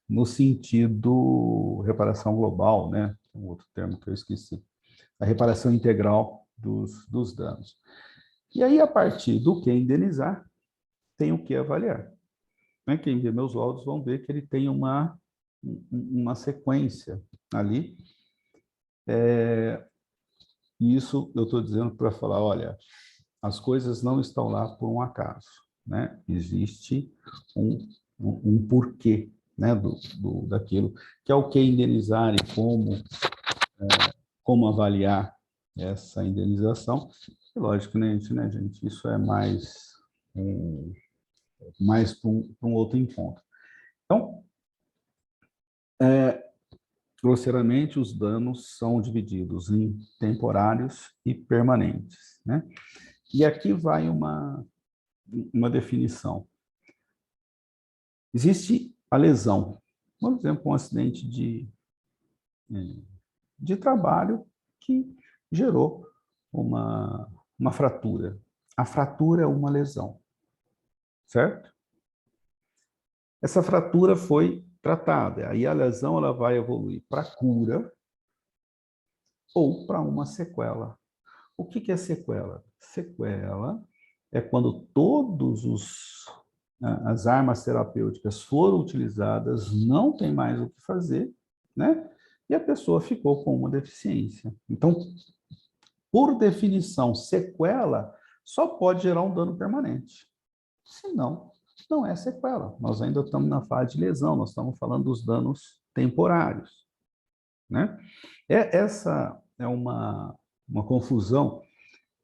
no sentido reparação global, né? Um outro termo que eu esqueci. A reparação integral dos danos. E aí, a partir do que indenizar, tem o que avaliar. Quem vê meus laudos vão ver que ele tem uma sequência ali. E isso eu estou dizendo para falar, olha, as coisas não estão lá por um acaso, né? Existe um porquê, né, daquilo, que é o que indenizar e como avaliar essa indenização. E lógico, né, gente? Isso é mais para um outro encontro. Então, grosseiramente, os danos são divididos em temporários e permanentes, né? E aqui vai uma definição. Existe a lesão, por exemplo, um acidente de trabalho que gerou uma fratura. A fratura é uma lesão, certo? Essa fratura foi tratada, aí a lesão ela vai evoluir para cura, ou para uma sequela. O que é sequela? Sequela é quando as armas terapêuticas foram utilizadas, não tem mais o que fazer, né? E a pessoa ficou com uma deficiência. Então, por definição, sequela só pode gerar um dano permanente. Senão, não é sequela. Nós ainda estamos na fase de lesão, nós estamos falando dos danos temporários, né? Essa é uma confusão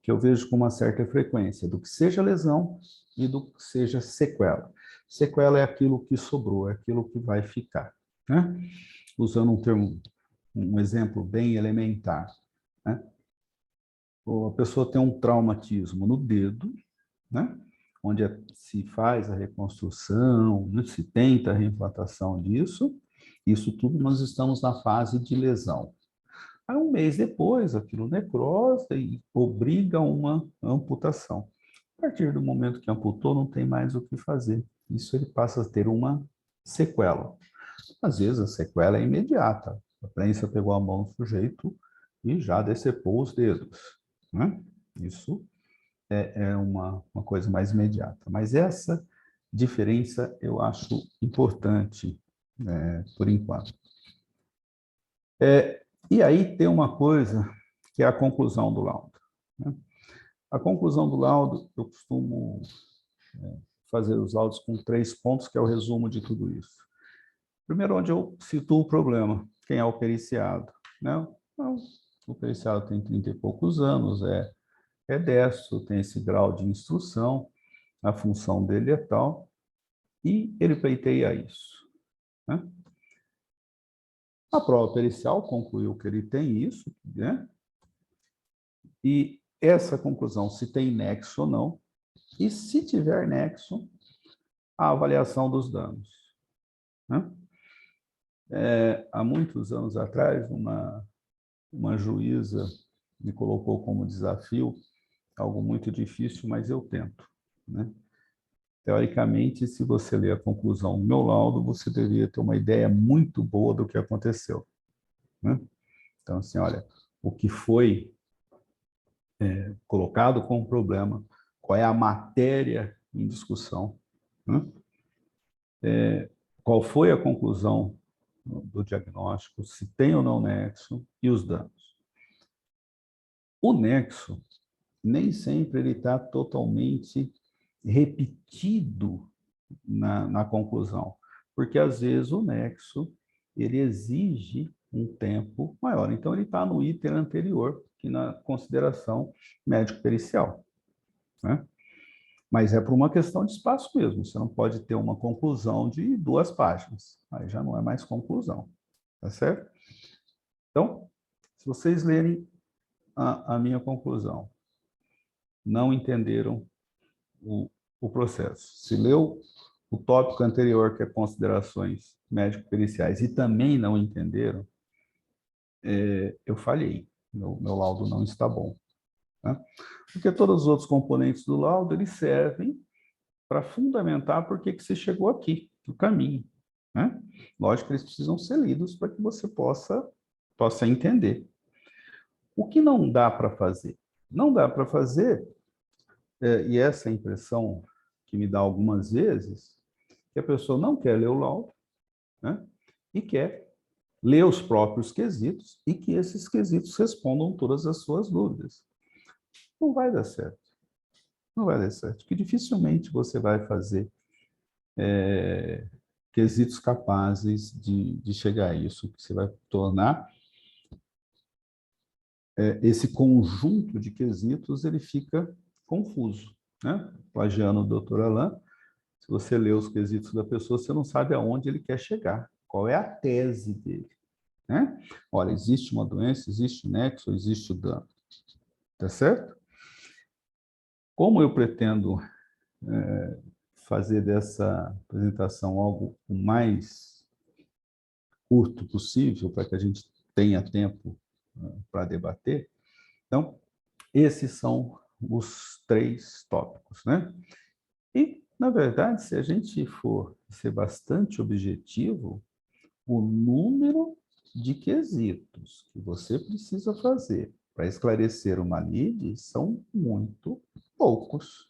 que eu vejo com uma certa frequência, do que seja lesão e do que seja sequela. Sequela é aquilo que sobrou, é aquilo que vai ficar, né? Usando um exemplo bem elementar, né? A pessoa tem um traumatismo no dedo, né? Onde se faz a reconstrução, né? Se tenta a reimplantação disso, isso tudo nós estamos na fase de lesão. Aí, um mês depois, aquilo necrosa e obriga a uma amputação. A partir do momento que amputou, não tem mais o que fazer. Isso ele passa a ter uma sequela. Às vezes, a sequela é imediata. A prensa pegou a mão do sujeito e já decepou os dedos, né? Isso é uma coisa mais imediata. Mas essa diferença eu acho importante, por enquanto. E aí tem uma coisa que é a conclusão do laudo, né? A conclusão do laudo, eu costumo fazer os laudos com 3 pontos, que é o resumo de tudo isso. Primeiro, onde eu situo o problema, quem é o periciado, né? Então, o periciado tem 30 e poucos anos, é destro, tem esse grau de instrução, a função dele é tal, e ele pleiteia isso, né? A prova pericial concluiu que ele tem isso, né? E essa conclusão, se tem nexo ou não, e se tiver nexo, a avaliação dos danos, né? Há muitos anos atrás, uma juíza me colocou como desafio, algo muito difícil, mas eu tento, né? Teoricamente, se você ler a conclusão do meu laudo, você deveria ter uma ideia muito boa do que aconteceu, né? Então, assim, olha, o que foi colocado como problema, qual é a matéria em discussão, né? Qual foi a conclusão do diagnóstico, se tem ou não nexo e os danos. O nexo nem sempre ele está totalmente repetido na conclusão, porque às vezes o nexo ele exige um tempo maior. Então ele está no item anterior, que na consideração médico-pericial, né? Mas é por uma questão de espaço mesmo. Você não pode ter uma conclusão de 2 páginas. Aí já não é mais conclusão. Tá certo? Então, se vocês lerem a minha conclusão, não entenderam o processo. Se leu o tópico anterior, que é considerações médico-periciais, e também não entenderam, eu falhei. Meu laudo não está bom, né? Porque todos os outros componentes do laudo, eles servem para fundamentar por que se chegou aqui, o caminho, né? Lógico que eles precisam ser lidos para que você possa entender. O que não dá para fazer? Não dá para fazer, e essa é a impressão que me dá algumas vezes, que a pessoa não quer ler o laudo, né? E quer ler os próprios quesitos e que esses quesitos respondam todas as suas dúvidas. Não vai dar certo. Não vai dar certo, porque dificilmente você vai fazer quesitos capazes de chegar a isso, que você vai tornar esse conjunto de quesitos, ele fica confuso, né? Plagiando o doutor Alain, se você lê os quesitos da pessoa, você não sabe aonde ele quer chegar, qual é a tese dele, né? Olha, existe uma doença, existe o nexo, existe o dano, tá certo? Como eu pretendo fazer dessa apresentação algo o mais curto possível, para que a gente tenha tempo para debater, então, esses são os 3 tópicos, né? E, na verdade, se a gente for ser bastante objetivo, o número de quesitos que você precisa fazer para esclarecer uma lide são muito poucos.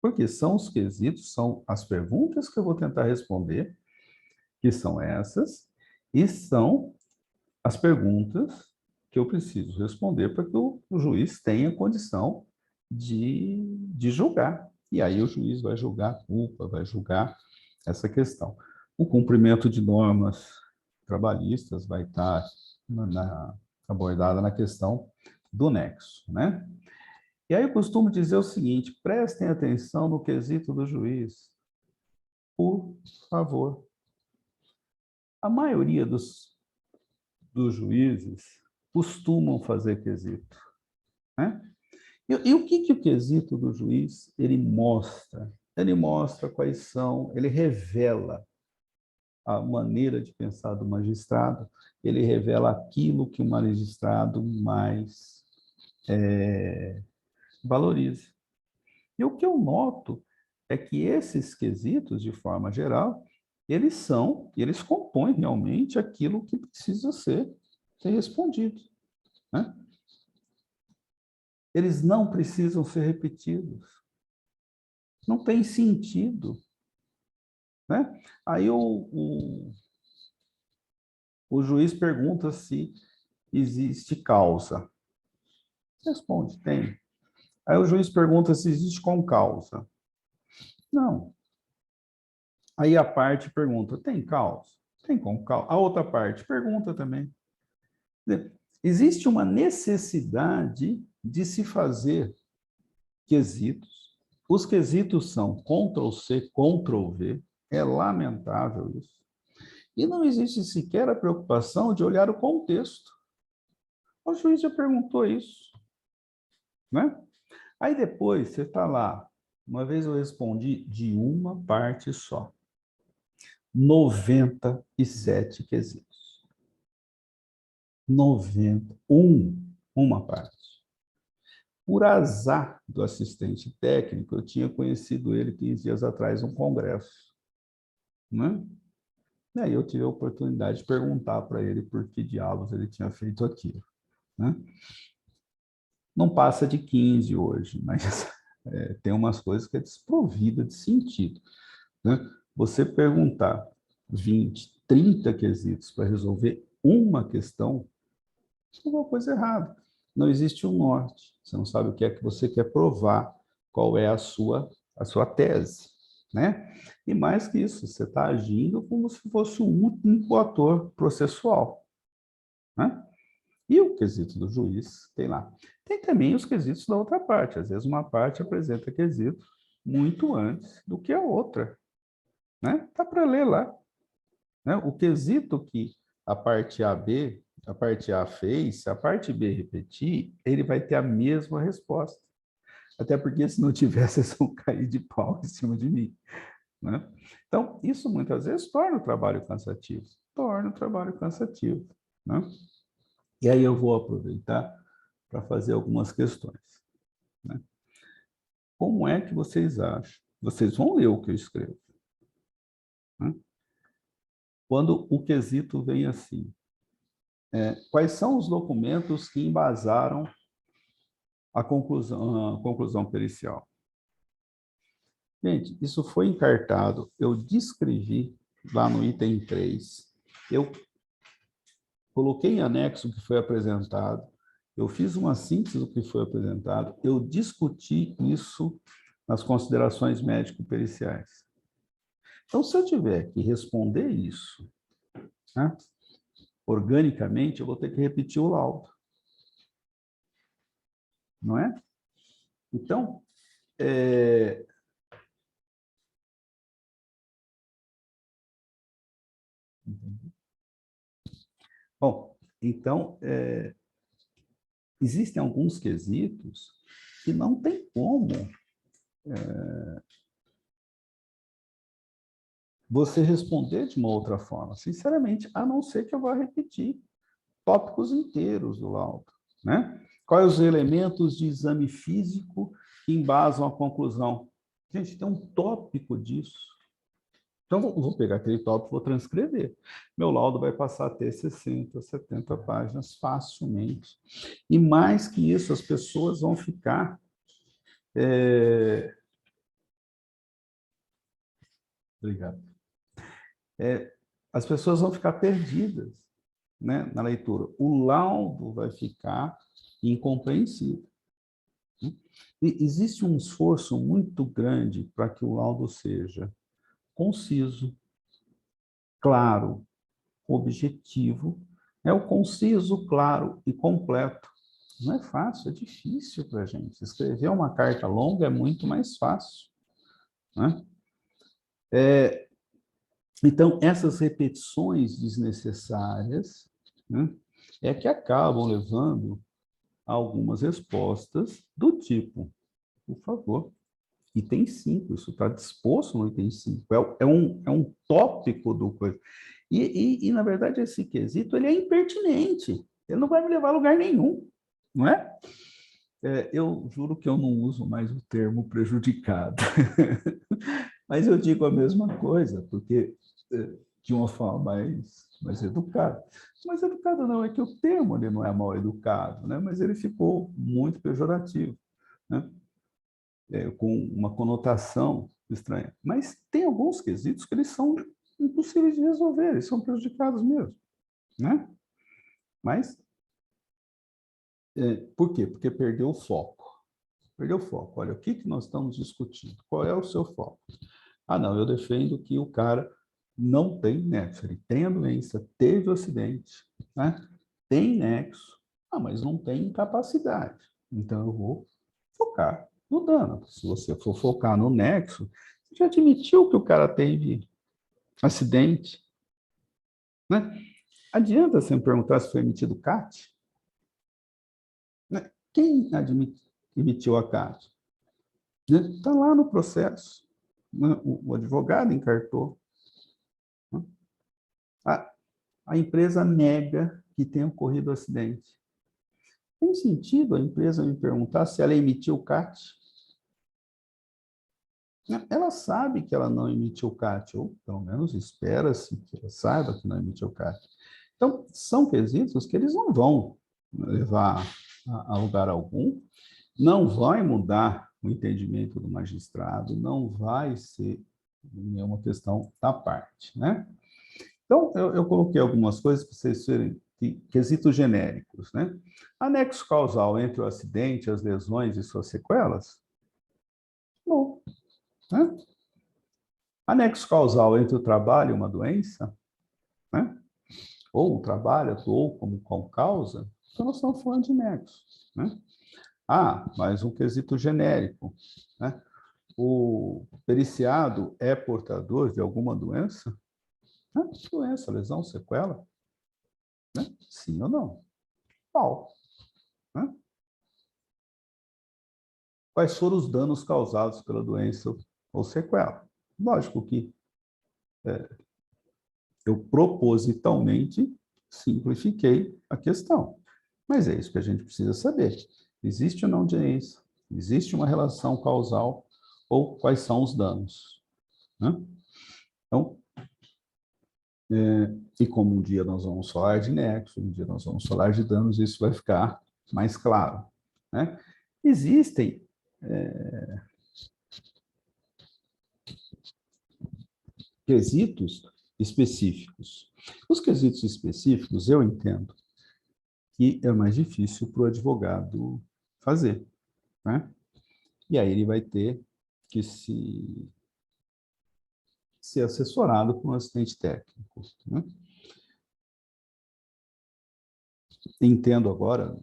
Porque são os quesitos, são as perguntas que eu vou tentar responder, que são essas, e são as perguntas que eu preciso responder para que o juiz tenha condição de julgar. E aí o juiz vai julgar a culpa, vai julgar essa questão. O cumprimento de normas trabalhistas vai estar abordada na questão do nexo, né? E aí eu costumo dizer o seguinte, prestem atenção no quesito do juiz, por favor. A maioria dos juízes costumam fazer quesito, né? E o que o quesito do juiz ele mostra? Ele mostra quais são, ele revela a maneira de pensar do magistrado, ele revela aquilo que o magistrado mais valoriza. E o que eu noto é que esses quesitos, de forma geral, eles compõem realmente aquilo que precisa ser respondido, né? Eles não precisam ser repetidos. Não tem sentido, né? Aí o juiz pergunta se existe causa. Responde, tem. Aí o juiz pergunta se existe concausa. Não. Aí a parte pergunta, tem causa? Tem concausa. A outra parte pergunta também. Existe uma necessidade de se fazer quesitos. Os quesitos são Ctrl+C, Ctrl+V. É lamentável isso. E não existe sequer a preocupação de olhar o contexto. O juiz já perguntou isso, né? Aí depois você está lá. Uma vez eu respondi de uma parte só. 97 quesitos. uma parte. Por azar do assistente técnico, eu tinha conhecido ele 15 dias atrás num congresso, né? E aí eu tive a oportunidade de perguntar para ele por que diabos ele tinha feito aquilo, né? Não passa de 15 hoje, mas tem umas coisas que é desprovida de sentido, né? Você perguntar 20, 30 quesitos para resolver uma questão, é uma coisa errada. Não existe um norte. Você não sabe o que é que você quer provar, qual é a sua tese, né? E mais que isso, você está agindo como se fosse o único ator processual, né? E o quesito do juiz tem lá. Tem também os quesitos da outra parte. Às vezes uma parte apresenta quesito muito antes do que a outra, né? Tá para ler lá, né? O quesito que a parte A fez, se a parte B repetir, ele vai ter a mesma resposta. Até porque, se não tivesse, eles vão cair de pau em cima de mim, né? Então, isso muitas vezes torna o trabalho cansativo. Né? E aí eu vou aproveitar para fazer algumas questões, né? Como é que vocês acham? Vocês vão ler o que eu escrevo, né? Quando o quesito vem assim, quais são os documentos que embasaram a conclusão pericial? Gente, isso foi encartado, eu descrevi lá no item 3, eu coloquei em anexo o que foi apresentado, eu fiz uma síntese do que foi apresentado, eu discuti isso nas considerações médico-periciais. Então, se eu tiver que responder isso, né, organicamente, eu vou ter que repetir o laudo. Não é? Então, bom, então, existem alguns quesitos que não tem como você responder de uma outra forma, sinceramente, a não ser que eu vá repetir tópicos inteiros do laudo, né? Quais os elementos de exame físico que embasam a conclusão? Gente, tem um tópico disso. Então, vou pegar aquele tópico e vou transcrever. Meu laudo vai passar a ter 60, 70 páginas facilmente. E mais que isso, as pessoas vão ficar... Obrigado. As pessoas vão ficar perdidas, né, na leitura. O laudo vai ficar incompreensível. E existe um esforço muito grande para que o laudo seja conciso, claro, objetivo. É o conciso, claro e completo. Não é fácil, é difícil para a gente. Escrever uma carta longa é muito mais fácil, né? Então, essas repetições desnecessárias, né, é que acabam levando a algumas respostas do tipo, por favor, item 5, isso está disposto no item 5, é um tópico do coisa. Na verdade, esse quesito ele é impertinente, ele não vai me levar a lugar nenhum, não é? Eu juro que eu não uso mais o termo prejudicado, mas eu digo a mesma coisa, porque de uma forma mais educada. Mais educada não, é que o termo ele não é mal educado, né? Mas ele ficou muito pejorativo, né? Com uma conotação estranha. Mas tem alguns quesitos que eles são impossíveis de resolver, eles são prejudicados mesmo, né? Mas, por quê? Porque perdeu o foco. Perdeu o foco. Olha, o que nós estamos discutindo? Qual é o seu foco? Ah, não, eu defendo que o cara não tem nexo. Ele tem a doença, teve o acidente, né? Tem nexo, mas não tem incapacidade. Então, eu vou focar no dano. Se você for focar no nexo, você já admitiu que o cara teve acidente, né? Adianta você me perguntar se foi emitido CAT? Né? Quem emitiu a CAT? Está lá no processo. Né? O advogado encartou. Né? A empresa nega que tenha ocorrido o acidente. Tem sentido a empresa me perguntar se ela emitiu o CAT? Ela sabe que ela não emitiu o CAT, ou pelo menos espera-se que ela saiba que não emitiu o CAT. Então, são quesitos que eles não vão levar a lugar algum, não vai mudar o entendimento do magistrado, não vai ser nenhuma questão da parte, né? Então, eu coloquei algumas coisas para vocês verem, quesitos genéricos, né? Anexo causal entre o acidente, as lesões e suas sequelas? Não. Né? Anexo causal entre o trabalho e uma doença? Né? Ou o trabalho atuou como causa? Então, nós estamos falando de nexo. Né? Mais um quesito genérico. Né? O periciado é portador de alguma doença? Doença, lesão, sequela? Né? Sim ou não? Qual? Né? Quais foram os danos causados pela doença ou sequela? Lógico que eu propositalmente simplifiquei a questão, mas é isso que a gente precisa saber. Existe ou não doença? Existe uma relação causal ou quais são os danos? Né? Então, e como um dia nós vamos falar de nexo, um dia nós vamos falar de danos, isso vai ficar mais claro. Né? Existem quesitos específicos. Os quesitos específicos, eu entendo que é mais difícil para o advogado fazer. Né? E aí ele vai ter que ser assessorado por um assistente técnico. Né? Entendo agora,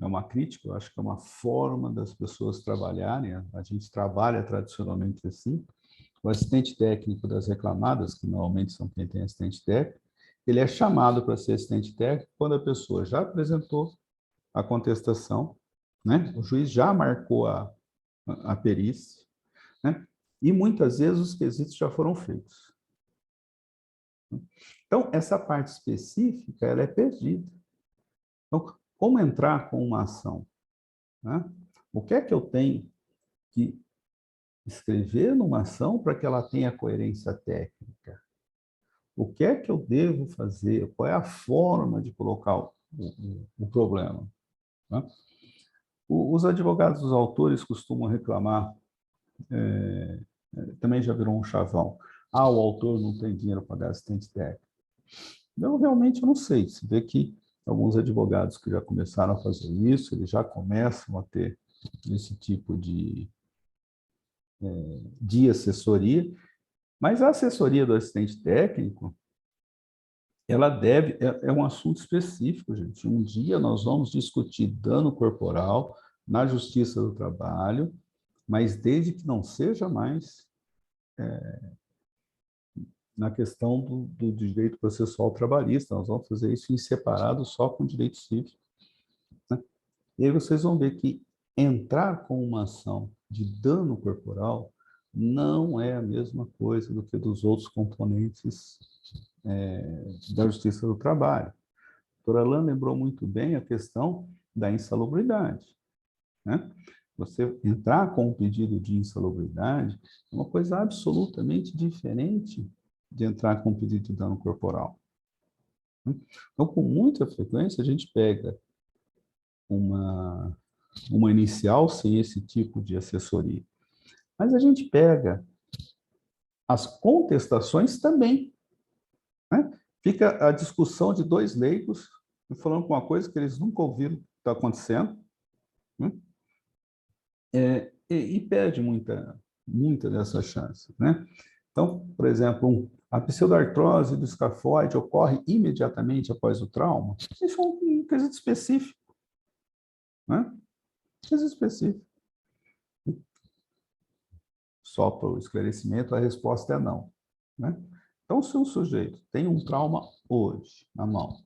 é uma crítica, eu acho que é uma forma das pessoas trabalharem, a gente trabalha tradicionalmente assim. O assistente técnico das reclamadas, que normalmente são quem tem assistente técnico, ele é chamado para ser assistente técnico quando a pessoa já apresentou a contestação, né? O juiz já marcou a perícia, né? E muitas vezes os quesitos já foram feitos. Então, essa parte específica, ela é perdida. Então, como entrar com uma ação? Né? O que é que eu tenho que escrever numa ação para que ela tenha coerência técnica. O que é que eu devo fazer? Qual é a forma de colocar o problema? Né? Os advogados, os autores costumam reclamar, também já virou um chavão. Ah, o autor não tem dinheiro para pagar assistente técnico. Eu realmente não sei. Se vê que alguns advogados que já começaram a fazer isso, eles já começam a ter esse tipo de assessoria, mas a assessoria do assistente técnico, ela é um assunto específico, gente. Um dia nós vamos discutir dano corporal na Justiça do Trabalho, mas desde que não seja mais na questão do direito processual trabalhista. Nós vamos fazer isso em separado só com direito civil. Né? E aí vocês vão ver que entrar com uma ação de dano corporal não é a mesma coisa do que dos outros componentes da Justiça do Trabalho. O doutor Alain lembrou muito bem a questão da insalubridade. Né? Você entrar com um pedido de insalubridade é uma coisa absolutamente diferente de entrar com um pedido de dano corporal. Então, com muita frequência, a gente pega uma inicial sem esse tipo de assessoria. Mas a gente pega as contestações também. Né? Fica a discussão de dois leigos falando com uma coisa que eles nunca ouviram que está acontecendo, né? E perde muita dessa chance. Né? Então, por exemplo, a pseudartrose do escafoide ocorre imediatamente após o trauma. Isso é um quesito específico. Né? Quesito específico. Só para o esclarecimento, a resposta é não. Né? Então, se um sujeito tem um trauma hoje, na mão,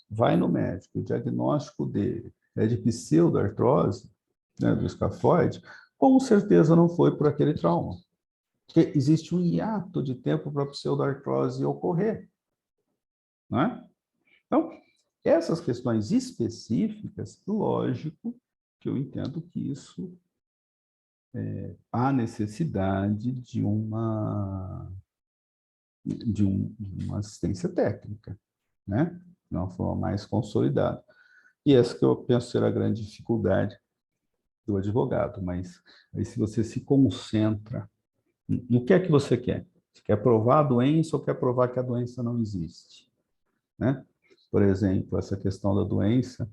vai no médico, o diagnóstico dele é de pseudartrose, né, do escafoide, com certeza não foi por aquele trauma. Porque existe um hiato de tempo para a pseudartrose ocorrer. Né? Então, essas questões específicas, lógico que eu entendo que isso há necessidade de uma assistência técnica, né? De uma forma mais consolidada. E essa que eu penso ser a grande dificuldade do advogado. Mas aí se você se concentra no que é que você quer? Você quer provar a doença ou quer provar que a doença não existe? Né? Por exemplo, essa questão da doença,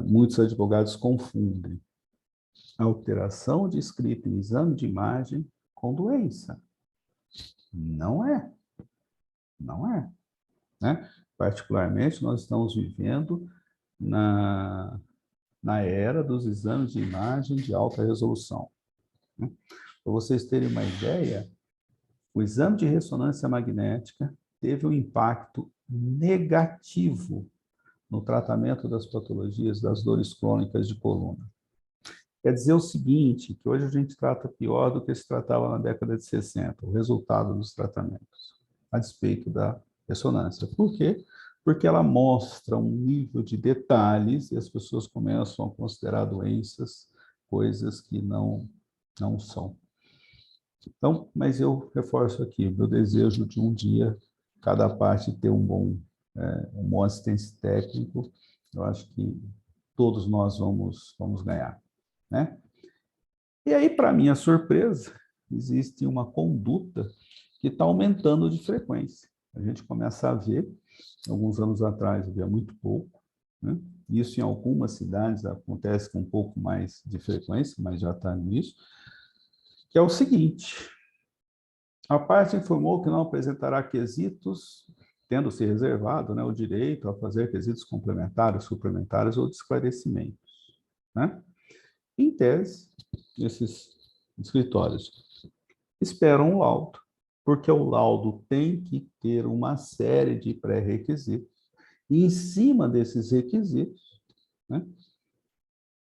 muitos advogados confundem a alteração de escrita em exame de imagem com doença. Não é. Não é. Né? Particularmente, nós estamos vivendo na era dos exames de imagem de alta resolução. Né? Para vocês terem uma ideia, o exame de ressonância magnética teve um impacto negativo no tratamento das patologias das dores crônicas de coluna. Quer dizer o seguinte, que hoje a gente trata pior do que se tratava na década de 60, o resultado dos tratamentos, a despeito da ressonância. Por quê? Porque ela mostra um nível de detalhes e as pessoas começam a considerar doenças coisas que não são. Então, mas eu reforço aqui, meu desejo de um dia cada parte ter um bom assistente técnico, eu acho que todos nós vamos ganhar. Né? E aí, para minha surpresa, existe uma conduta que está aumentando de frequência. A gente começa a ver, alguns anos atrás havia muito pouco, né? Isso em algumas cidades acontece com um pouco mais de frequência, mas já está nisso, que é o seguinte: a parte informou que não apresentará quesitos, tendo se reservado, né, o direito a fazer quesitos complementares, suplementares ou de esclarecimentos. Né? Em tese, esses escritórios esperam um laudo, porque o laudo tem que ter uma série de pré-requisitos, e em cima desses requisitos, né,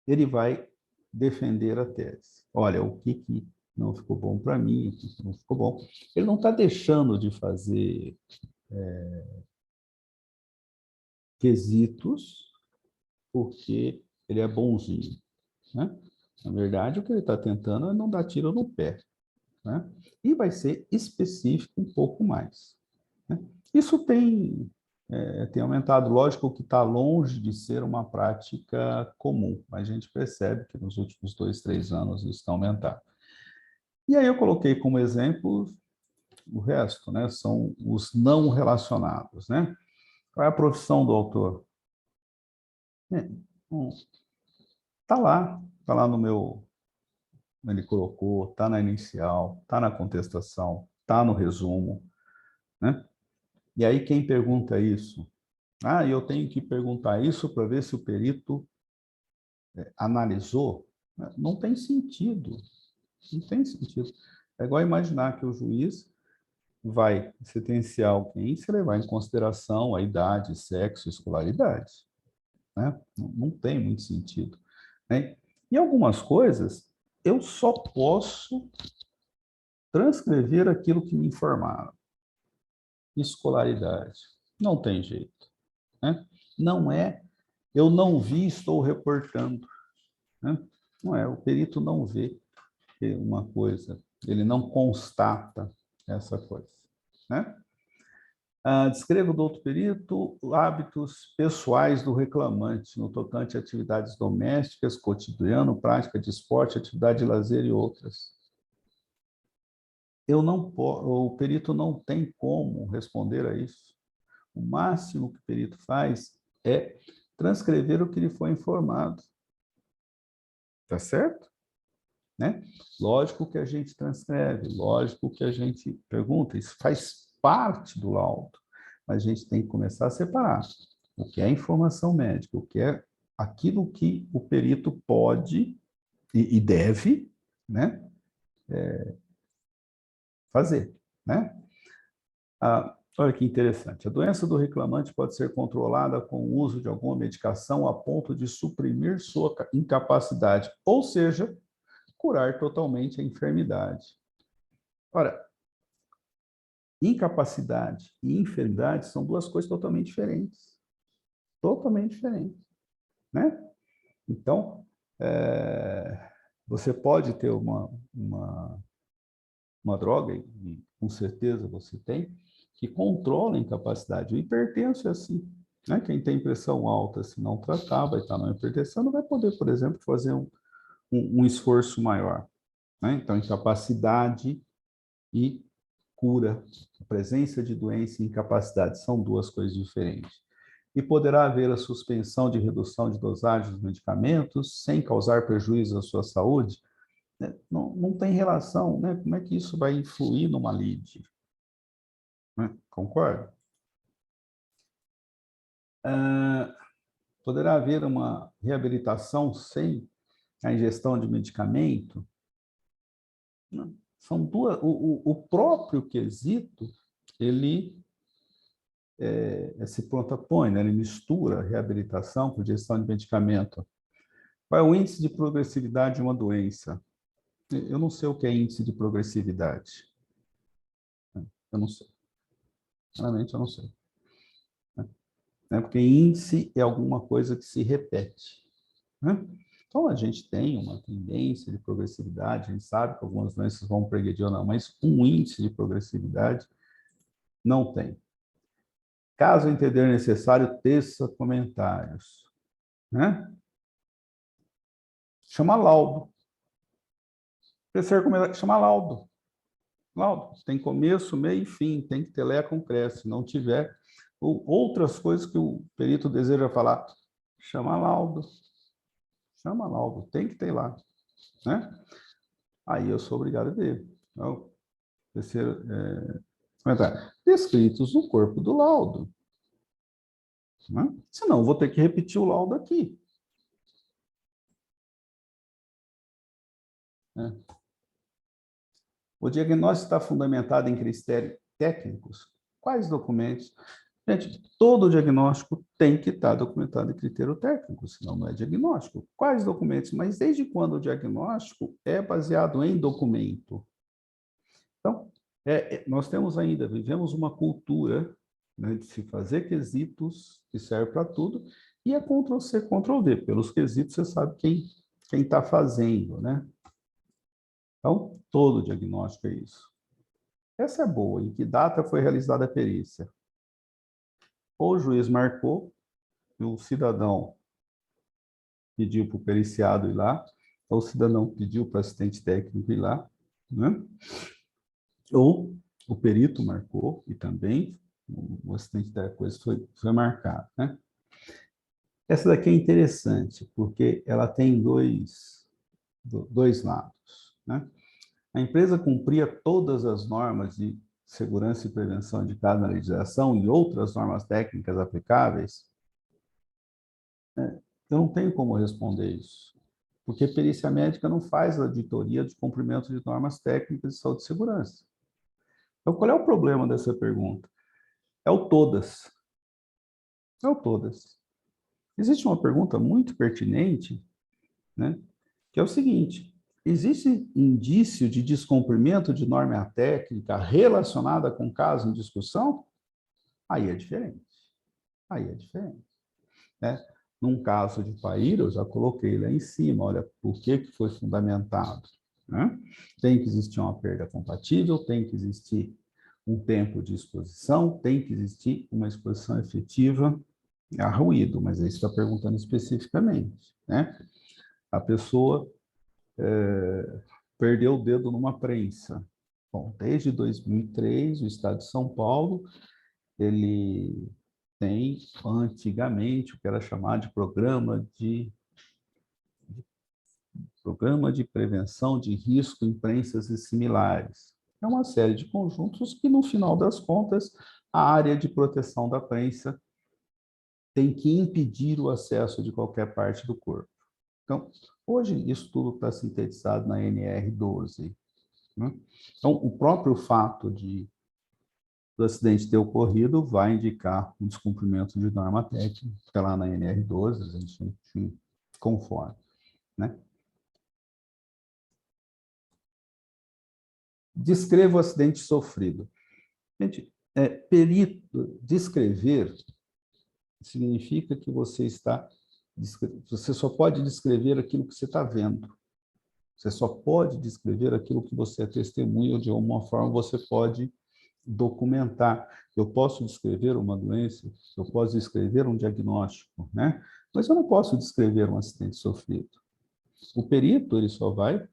ele vai defender a tese. Olha, o que não ficou bom para mim, o que não ficou bom. Ele não está deixando de fazer quesitos porque ele é bonzinho. Né? Na verdade, o que ele está tentando é não dar tiro no pé, né? E vai ser específico um pouco mais, né? Isso tem aumentado, lógico que está longe de ser uma prática comum, mas a gente percebe que nos últimos 2, 3 anos isso está aumentando. E aí eu coloquei como exemplo o resto, né? São os não relacionados, né? Qual é a profissão do autor? Está lá no meu, ele colocou, está na inicial, está na contestação, está no resumo, né? E aí quem pergunta isso? Ah, eu tenho que perguntar isso para ver se o perito analisou? Não tem sentido, não tem sentido. É igual imaginar que o juiz vai sentenciar alguém se levar em consideração a idade, sexo, escolaridade, né? Não tem muito sentido, né? E algumas coisas eu só posso transcrever aquilo que me informaram. Escolaridade, não tem jeito, né? Não é, eu não vi, estou reportando, né? Não é, o perito não vê uma coisa, ele não constata essa coisa, né? Descreva do outro perito hábitos pessoais do reclamante no tocante a atividades domésticas, cotidiano, prática de esporte, atividade de lazer e outras. O perito não tem como responder a isso. O máximo que o perito faz é transcrever o que lhe foi informado. Tá certo? Né? Lógico que a gente transcreve, lógico que a gente pergunta, isso faz parte do laudo, mas a gente tem que começar a separar o que é informação médica, o que é aquilo que o perito pode e deve, né, fazer, né? Olha que interessante. A doença do reclamante pode ser controlada com o uso de alguma medicação a ponto de suprimir sua incapacidade, ou seja, curar totalmente a enfermidade. Ora, incapacidade e enfermidade são duas coisas totalmente diferentes. Totalmente diferentes, né? Então, você pode ter uma droga, e com certeza você tem, que controla a incapacidade. O hipertenso é assim, né? Quem tem pressão alta, se não tratar, vai estar na hipertensão, não vai poder, por exemplo, fazer um esforço maior, né? Então, incapacidade e cura, a presença de doença e incapacidade são duas coisas diferentes. E poderá haver a suspensão de redução de dosagem dos medicamentos sem causar prejuízo à sua saúde? Não tem relação, né? Como é que isso vai influir numa lide? Né? Concorda? Poderá haver uma reabilitação sem a ingestão de medicamento? Não. São duas. O próprio quesito, ele se contrapõe, né? Ele mistura reabilitação com gestão de medicamento. Qual é o índice de progressividade de uma doença? Eu não sei o que é índice de progressividade. Eu não sei. Realmente eu não sei. Porque índice é alguma coisa que se repete, né? Então, a gente tem uma tendência de progressividade, a gente sabe que algumas doenças vão progredir ou não, mas um índice de progressividade não tem. Caso entender necessário, teça comentários, né? Chama laudo. Terceiro comentário, chama laudo. Laudo. Tem começo, meio e fim, tem que ter lé com cresce. Se não tiver, ou outras coisas que o perito deseja falar, chama laudo. Chama laudo, tem que ter lá, né? Aí eu sou obrigado a ver. Então, terceiro comentário. Descritos no corpo do laudo. Né? Senão, eu vou ter que repetir o laudo aqui. Né? O diagnóstico está fundamentado em critérios técnicos. Quais documentos? Gente, todo diagnóstico tem que estar documentado em critério técnico, senão não é diagnóstico. Quais documentos? Mas desde quando o diagnóstico é baseado em documento? Então, nós vivemos uma cultura, né, de se fazer quesitos que serve para tudo, e é Ctrl+C, Ctrl+V. Pelos quesitos, você sabe quem está fazendo, né? Então, todo diagnóstico é isso. Essa é boa. Em que data foi realizada a perícia? Ou o juiz marcou e o cidadão pediu para o periciado ir lá, ou o cidadão pediu para o assistente técnico ir lá, né? Ou o perito marcou e também o assistente técnico foi marcado, né? Essa daqui é interessante, porque ela tem dois lados, né? A empresa cumpria todas as normas de segurança e prevenção indicadas na legislação e outras normas técnicas aplicáveis? Eu não tenho como responder isso, porque a perícia médica não faz auditoria de cumprimento de normas técnicas de saúde e segurança. Então, qual é o problema dessa pergunta? É o todas. É o todas. Existe uma pergunta muito pertinente, né, que é o seguinte: existe indício de descumprimento de norma técnica relacionada com caso em discussão? Aí é diferente. Aí é diferente, né? Num caso de Paíra, eu já coloquei lá em cima, olha, por que foi fundamentado, né? Tem que existir uma perda compatível, tem que existir um tempo de exposição, tem que existir uma exposição efetiva a ruído, mas aí você está perguntando especificamente, né? A pessoa perdeu o dedo numa prensa. Bom, desde 2003, o Estado de São Paulo, ele tem, antigamente, o que era chamado de Programa de Prevenção de Risco em Prensas e Similares. É uma série de conjuntos que, no final das contas, a área de proteção da prensa tem que impedir o acesso de qualquer parte do corpo. Então, hoje, isso tudo está sintetizado na NR12. Né? Então, o próprio fato do acidente ter ocorrido vai indicar um descumprimento de norma técnica, está lá na NR12, a gente conforme, né? Descreva o acidente sofrido. Gente, perito, descrever significa que você só pode descrever aquilo que você está vendo. Você só pode descrever aquilo que você é testemunha, ou de alguma forma você pode documentar. Eu posso descrever uma doença, eu posso descrever um diagnóstico, né? Mas eu não posso descrever um acidente sofrido. O perito, ele só vai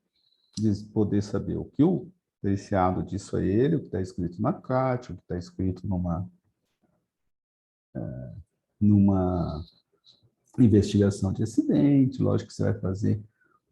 poder saber o que o periciado disse a ele, o que está escrito na CAT, o que está escrito numa investigação de acidente. Lógico que você vai fazer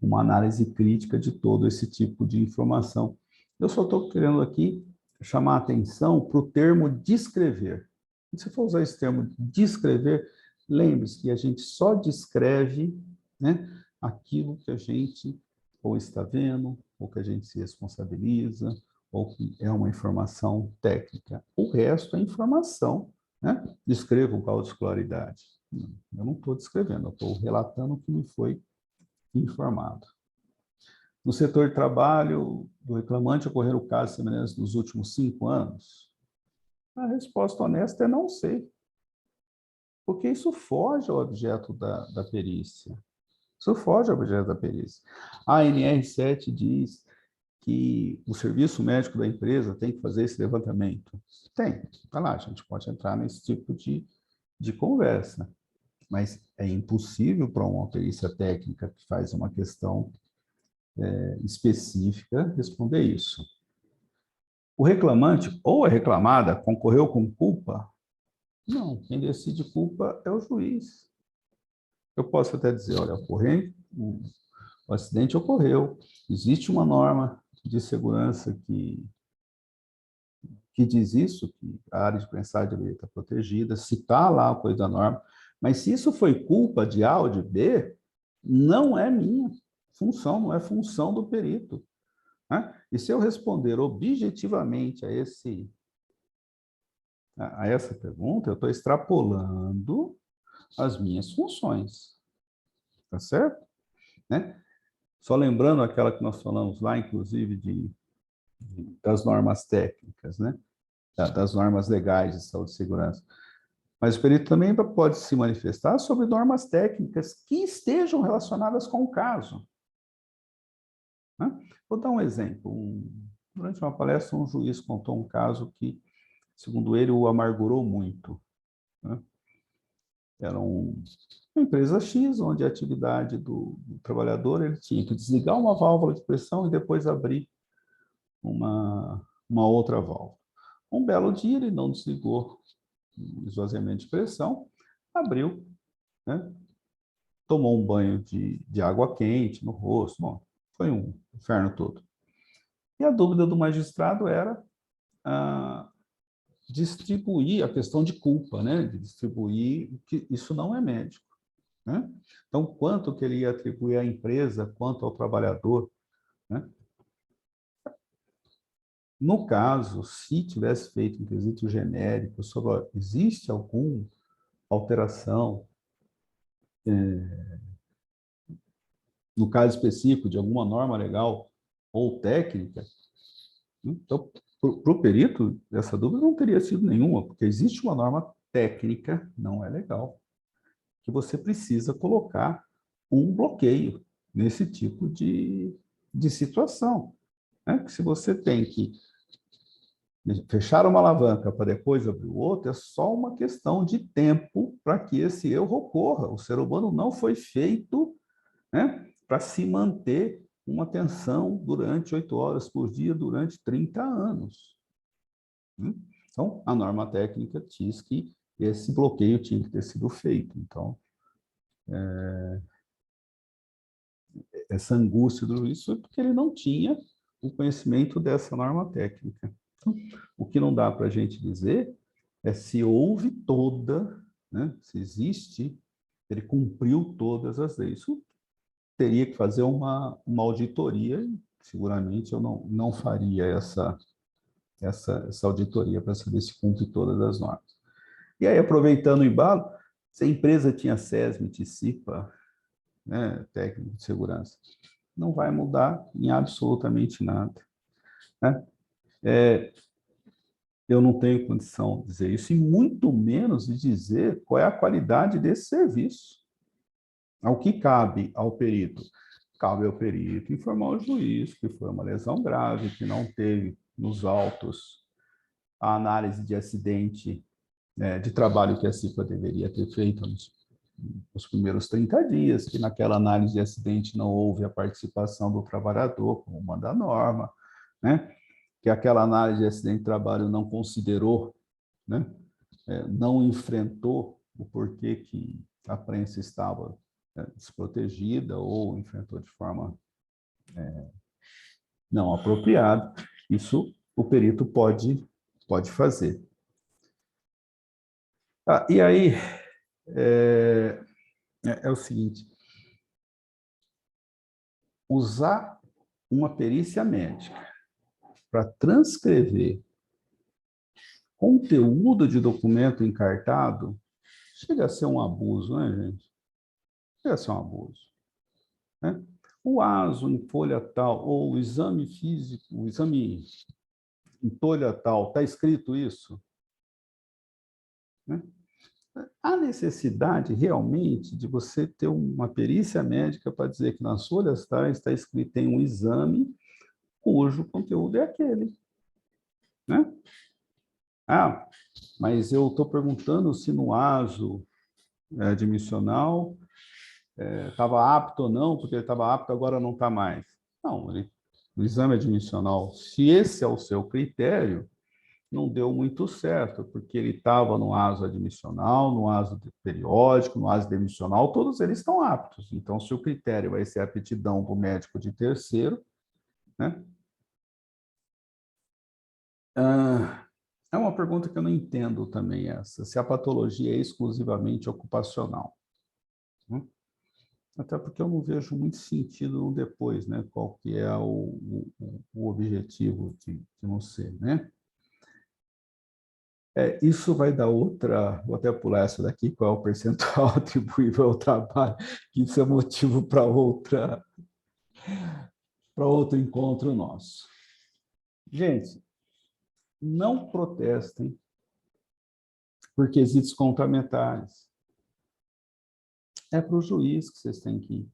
uma análise crítica de todo esse tipo de informação. Eu só estou querendo aqui chamar a atenção para o termo descrever. Se for usar esse termo descrever, lembre-se que a gente só descreve, né, aquilo que a gente ou está vendo, ou que a gente se responsabiliza, ou que é uma informação técnica. O resto é informação, né? Descreva com claridade. Eu não estou descrevendo, eu estou relatando o que me foi informado. No setor de trabalho do reclamante, ocorreram casos semelhantes nos últimos 5 anos? A resposta honesta é não sei. Porque isso foge ao objeto da perícia. Isso foge ao objeto da perícia. A NR7 diz que o serviço médico da empresa tem que fazer esse levantamento. Tem, está lá, a gente pode entrar nesse tipo de conversa. Mas é impossível para uma perícia técnica que faz uma questão específica responder isso. O reclamante ou a reclamada concorreu com culpa? Não, quem decide culpa é o juiz. Eu posso até dizer, olha, o acidente ocorreu, existe uma norma de segurança que diz isso, que a área de prensagem deveria estar protegida, citar lá a coisa da norma, mas se isso foi culpa de A ou de B, não é minha função, não é função do perito. Né? E se eu responder objetivamente a essa pergunta, eu estou extrapolando as minhas funções. Tá certo? Né? Só lembrando aquela que nós falamos lá, inclusive, das normas técnicas, né? Das normas legais de saúde e segurança. Mas o perito também pode se manifestar sobre normas técnicas que estejam relacionadas com o caso. né? Vou dar um exemplo. Durante uma palestra, um juiz contou um caso que, segundo ele, o amargurou muito, né? Era uma empresa X, onde a atividade do trabalhador, ele tinha que desligar uma válvula de pressão e depois abrir uma outra válvula. Um belo dia, ele não desligou o esvaziamento de pressão, abriu, né? Tomou um banho de água quente no rosto. Bom, foi um inferno todo. E a dúvida do magistrado era distribuir a questão de culpa, né? De distribuir que isso não é médico, né? Então, quanto que ele ia atribuir à empresa, quanto ao trabalhador, né? No caso, se tivesse feito um quesito genérico sobre existe alguma alteração, no caso específico, de alguma norma legal ou técnica, então, para o perito, essa dúvida não teria sido nenhuma, porque existe uma norma técnica, não é legal, que você precisa colocar um bloqueio nesse tipo de situação, né? Que se você tem que fechar uma alavanca para depois abrir o outro, é só uma questão de tempo para que esse erro ocorra. O ser humano não foi feito, né, para se manter uma tensão durante 8 horas por dia, durante 30 anos. Então, a norma técnica diz que esse bloqueio tinha que ter sido feito. Então, essa angústia do juiz foi porque ele não tinha o conhecimento dessa norma técnica. Então, o que não dá para a gente dizer é se houve toda, né, se existe, ele cumpriu todas as leis. Isso teria que fazer uma auditoria, e seguramente eu não faria essa auditoria para saber se cumpre todas as normas. E aí, aproveitando o embalo, se a empresa tinha SESMIT, CIPA, né, técnico de segurança, não vai mudar em absolutamente nada, né? Eu não tenho condição de dizer isso, e muito menos de dizer qual é a qualidade desse serviço. Ao que cabe ao perito? Cabe ao perito informar o juiz que foi uma lesão grave, que não teve nos autos a análise de acidente, né, de trabalho que a CIPA deveria ter feito nos primeiros 30 dias, que naquela análise de acidente não houve a participação do trabalhador, como manda a norma, né? Que aquela análise de acidente de trabalho não considerou, né? Não enfrentou o porquê que a prensa estava desprotegida ou enfrentou de forma não apropriada. Isso o perito pode fazer. E aí, é o seguinte, usar uma perícia médica para transcrever conteúdo de documento encartado chega a ser um abuso, né, gente? Chega a ser um abuso, né? O ASO em folha tal, ou o exame físico, o exame em folha tal, está escrito isso? Né? Há necessidade realmente de você ter uma perícia médica para dizer que nas folhas tais está escrito tem um exame cujo conteúdo é aquele, né? Mas eu estou perguntando se no ASO admissional estava apto ou não, porque ele estava apto, agora não está mais. Não, o exame admissional, se esse é o seu critério, não deu muito certo, porque ele estava no ASO admissional, no ASO periódico, no ASO demissional, todos eles estão aptos. Então, se o critério vai ser aptidão para o médico de terceiro, né? É uma pergunta que eu não entendo também essa, se a patologia é exclusivamente ocupacional. Até porque eu não vejo muito sentido no depois, né? Qual que é o objetivo de não ser, né? Isso vai dar outra, vou até pular essa daqui, qual é o percentual atribuível ao trabalho, que isso é motivo para outro encontro nosso. Gente, não protestem por quesitos complementares. É para o juiz que vocês têm que ir.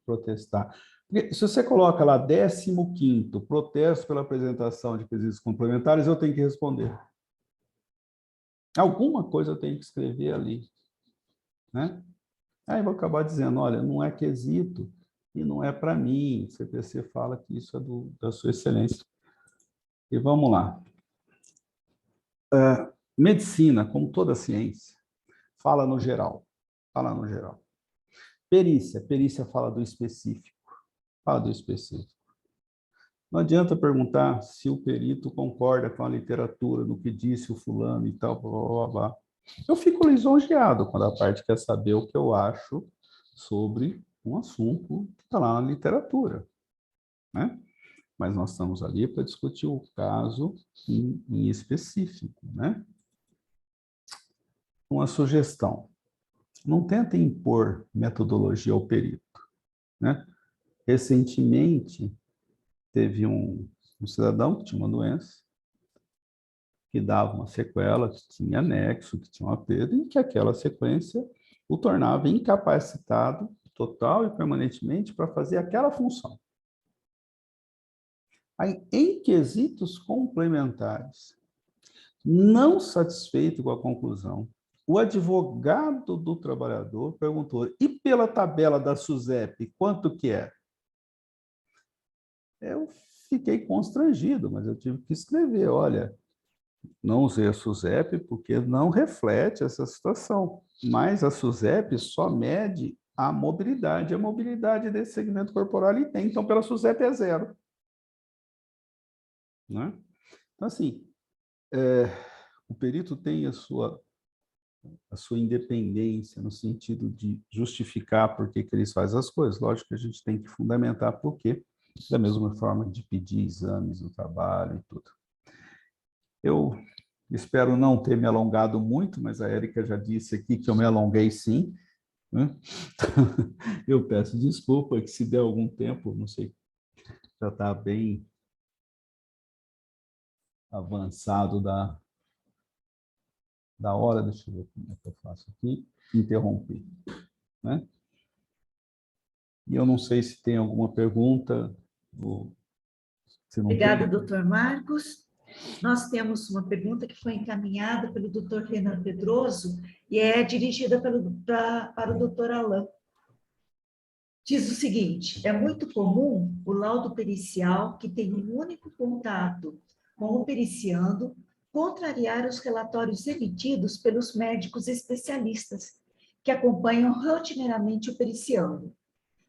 protestar. Porque se você coloca lá 15º, protesto pela apresentação de quesitos complementares, eu tenho que responder. Alguma coisa eu tenho que escrever ali, né? Aí eu vou acabar dizendo, olha, não é quesito e não é para mim. O CPC fala que isso é da sua excelência. E vamos lá. Medicina, como toda ciência, fala no geral. Fala no geral. Perícia fala do específico. Fala do específico. Não adianta perguntar se o perito concorda com a literatura, no que disse o fulano e tal, blá, blá, blá. Eu fico lisonjeado quando a parte quer saber o que eu acho sobre um assunto que está lá na literatura, né? Mas nós estamos ali para discutir o caso em específico, né? Uma sugestão. Não tentem impor metodologia ao perito, né? Recentemente, teve um cidadão que tinha uma doença, que dava uma sequela, que tinha anexo, que tinha uma perda, e que aquela sequência o tornava incapacitado, total e permanentemente, para fazer aquela função. Aí, em quesitos complementares, não satisfeito com a conclusão, o advogado do trabalhador perguntou, e pela tabela da SUSEP, quanto que é? Eu fiquei constrangido, mas eu tive que escrever, olha, não usei a SUSEP porque não reflete essa situação, mas a SUSEP só mede a mobilidade desse segmento corporal ele tem, então pela SUSEP é 0. Né? Então, assim, o perito tem a sua independência no sentido de justificar por que eles fazem as coisas. Lógico que a gente tem que fundamentar por quê, da mesma forma de pedir exames no trabalho e tudo. Eu espero não ter me alongado muito, mas a Érica já disse aqui que eu me alonguei sim, né? Eu peço desculpa que se der algum tempo, não sei, já está bem avançado da hora, deixa eu ver como é que eu faço aqui, interromper, né? E eu não sei se tem alguma pergunta. Se não Obrigada, tem... doutor Marcos. Nós temos uma pergunta que foi encaminhada pelo doutor Renan Pedroso e é dirigida para o doutor Alain. Diz o seguinte, é muito comum o laudo pericial, que tem um único contato com o periciando, contrariar os relatórios emitidos pelos médicos especialistas, que acompanham rotineiramente o periciando.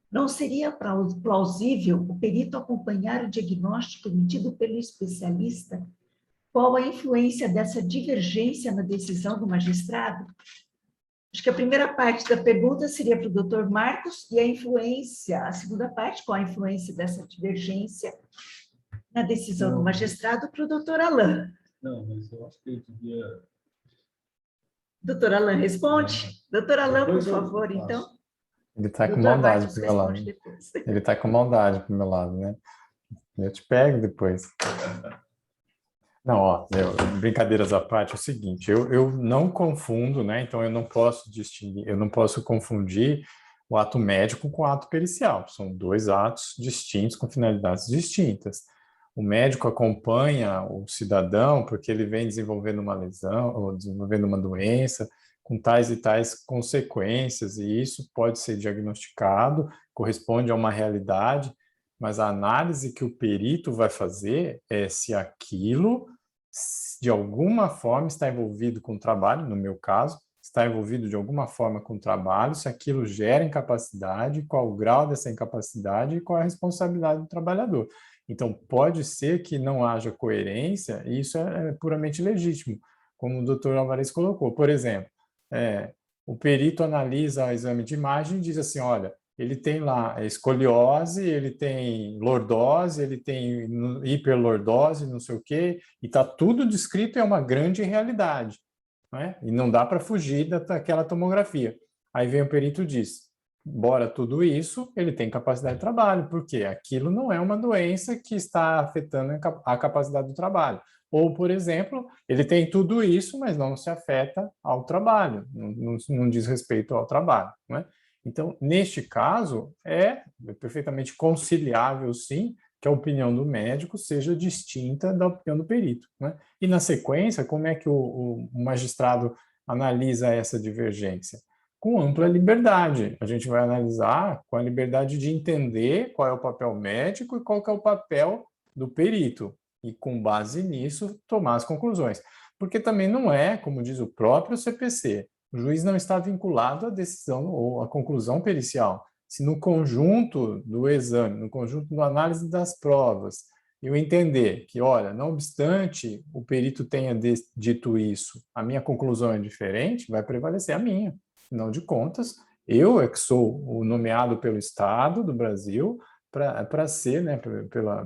Não seria plausível o perito acompanhar o diagnóstico emitido pelo especialista? Qual a influência dessa divergência na decisão do magistrado? Acho que a primeira parte da pergunta seria para o doutor Marcos e a segunda parte, qual a influência dessa divergência na decisão do magistrado, para o doutor Alain. Não, mas eu acho que eu devia... Doutor Alain responde? Doutor Alain, por favor, então. Ele está com maldade para o meu lado. Depois. Ele está com maldade para o meu lado, né? Eu te pego depois. Não, ó, brincadeiras à parte, é o seguinte, eu não confundo, né? Então eu não posso distinguir, eu não posso confundir o ato médico com o ato pericial. São dois atos distintos com finalidades distintas. O médico acompanha o cidadão porque ele vem desenvolvendo uma lesão ou desenvolvendo uma doença com tais e tais consequências, e isso pode ser diagnosticado, corresponde a uma realidade, mas a análise que o perito vai fazer é se aquilo de alguma forma está envolvido com o trabalho, no meu caso, está envolvido de alguma forma com o trabalho, se aquilo gera incapacidade, qual o grau dessa incapacidade e qual a responsabilidade do trabalhador. Então, pode ser que não haja coerência, e isso é puramente legítimo, como o doutor Alvarez colocou. Por exemplo, o perito analisa o exame de imagem e diz assim, olha, ele tem lá escoliose, ele tem lordose, ele tem hiperlordose, não sei o quê, e está tudo descrito, é uma grande realidade, né? E não dá para fugir daquela tomografia. Aí vem o perito e diz, embora tudo isso, ele tem capacidade de trabalho, porque aquilo não é uma doença que está afetando a capacidade do trabalho. Ou, por exemplo, ele tem tudo isso, mas não se afeta ao trabalho, não diz respeito ao trabalho, né? Então, neste caso, é perfeitamente conciliável, sim, que a opinião do médico seja distinta da opinião do perito, né? E, na sequência, como é que o magistrado analisa essa divergência? Com ampla liberdade. A gente vai analisar com a liberdade de entender qual é o papel médico e qual que é o papel do perito. E, com base nisso, tomar as conclusões. Porque também não é, como diz o próprio CPC, o juiz não está vinculado à decisão ou à conclusão pericial. Se no conjunto do exame, no conjunto da análise das provas, eu entender que, olha, não obstante o perito tenha dito isso, a minha conclusão é diferente, vai prevalecer a minha. Afinal de contas, eu é que sou o nomeado pelo Estado do Brasil para ser, né,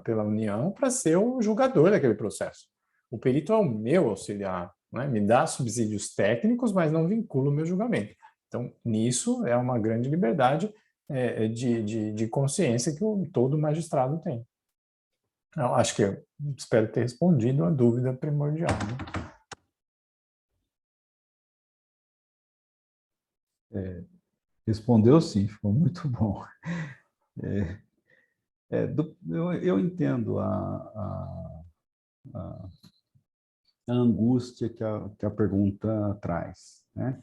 pela União, para ser o julgador daquele processo. O perito é o meu auxiliar, né? Me dá subsídios técnicos, mas não vincula o meu julgamento. Então, nisso é uma grande liberdade de consciência que todo magistrado tem. Eu acho que eu espero ter respondido a dúvida primordial, né? Respondeu sim, ficou muito bom. Eu entendo a angústia que a pergunta traz, né?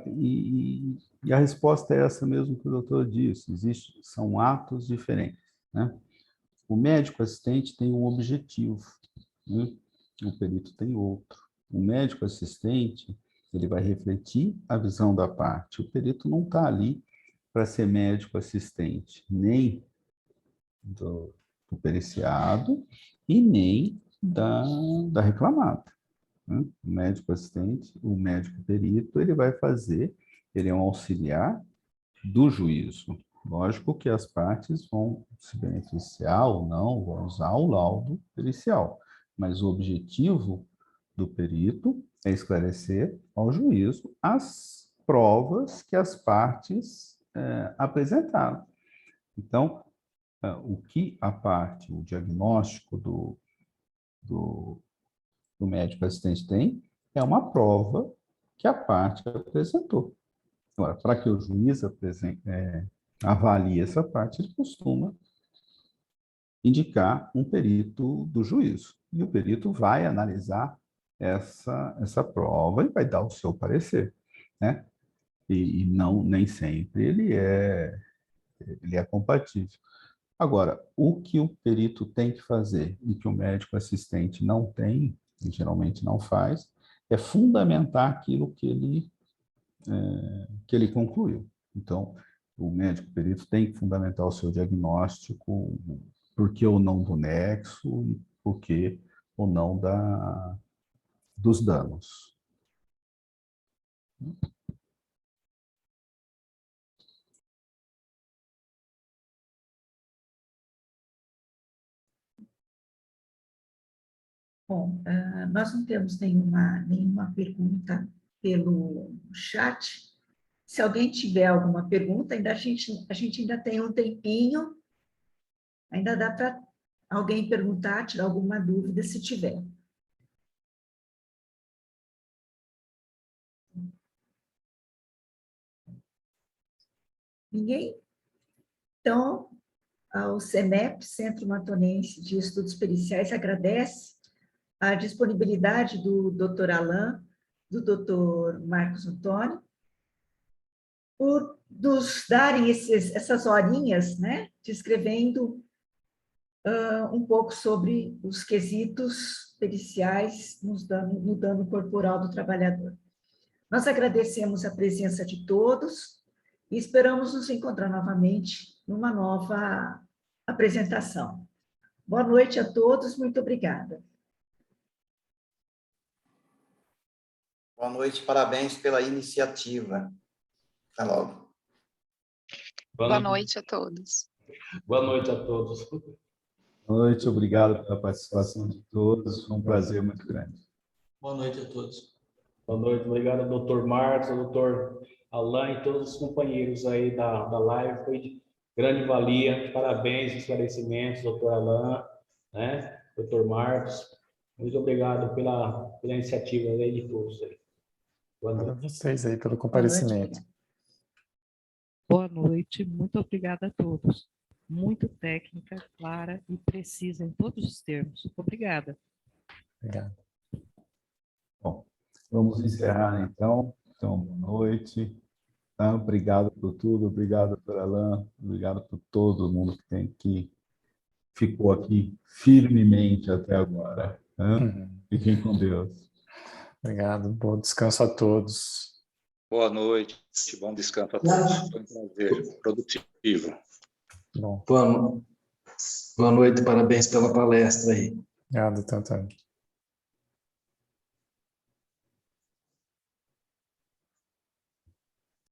E a resposta é essa mesmo que o doutor disse, são atos diferentes, né? O médico assistente tem um objetivo, né? O perito tem outro. O médico assistente, ele vai refletir a visão da parte. O perito não está ali para ser médico assistente, nem do periciado e nem da reclamada, né? O médico assistente, o médico perito, ele é um auxiliar do juízo. Lógico que as partes vão se beneficiar ou não, vão usar o laudo pericial, mas o objetivo do perito é esclarecer ao juízo as provas que as partes apresentaram. Então, o que a parte, o diagnóstico do médico assistente tem é uma prova que a parte apresentou. Agora, para que o juiz avalie essa parte, ele costuma indicar um perito do juízo. E o perito vai analisar essa prova e vai dar o seu parecer, né? E não, nem sempre ele é compatível. Agora, o que o perito tem que fazer e que o médico assistente não tem, e geralmente não faz, é fundamentar aquilo que ele concluiu. Então, o médico perito tem que fundamentar o seu diagnóstico, por que ou não do nexo e por que ou não dos danos. Bom, nós não temos nenhuma pergunta pelo chat. Se alguém tiver alguma pergunta, a gente ainda tem um tempinho, ainda dá para alguém perguntar, tirar alguma dúvida, se tiver. Ninguém? Então, ao CEMEP, Centro Matonense de Estudos Periciais, agradece a disponibilidade do Dr. Alain, do Dr. Marcos Antônio, por nos darem essas horinhas, né, descrevendo um pouco sobre os quesitos periciais no dano corporal do trabalhador. Nós agradecemos a presença de todos e esperamos nos encontrar novamente numa nova apresentação. Boa noite a todos, muito obrigada. Boa noite, parabéns pela iniciativa. Até logo. Boa noite a todos. Boa noite a todos. Boa noite, obrigado pela participação de todos, foi um prazer muito grande. Boa noite a todos. Boa noite, obrigado ao doutor Marcos, ao doutor Alain e todos os companheiros aí da live, foi de grande valia, parabéns, esclarecimentos, doutor Alain, né, doutor Marcos, muito obrigado pela iniciativa aí de todos aí. Boa noite. Obrigado a vocês aí pelo comparecimento. Boa noite, muito obrigada a todos. Muito técnica, clara e precisa em todos os termos. Obrigada. Obrigado. Bom, vamos encerrar então. Então, boa noite. Tá? Obrigado por tudo, obrigado, doutor Alain, obrigado por todo mundo que ficou aqui firmemente até agora. Tá? Fiquem com Deus. Obrigado, bom descanso a todos. Boa noite, bom descanso a todos. Foi um prazer, produtivo. Bom. Boa noite, parabéns pela palestra aí. Obrigado, Tantan.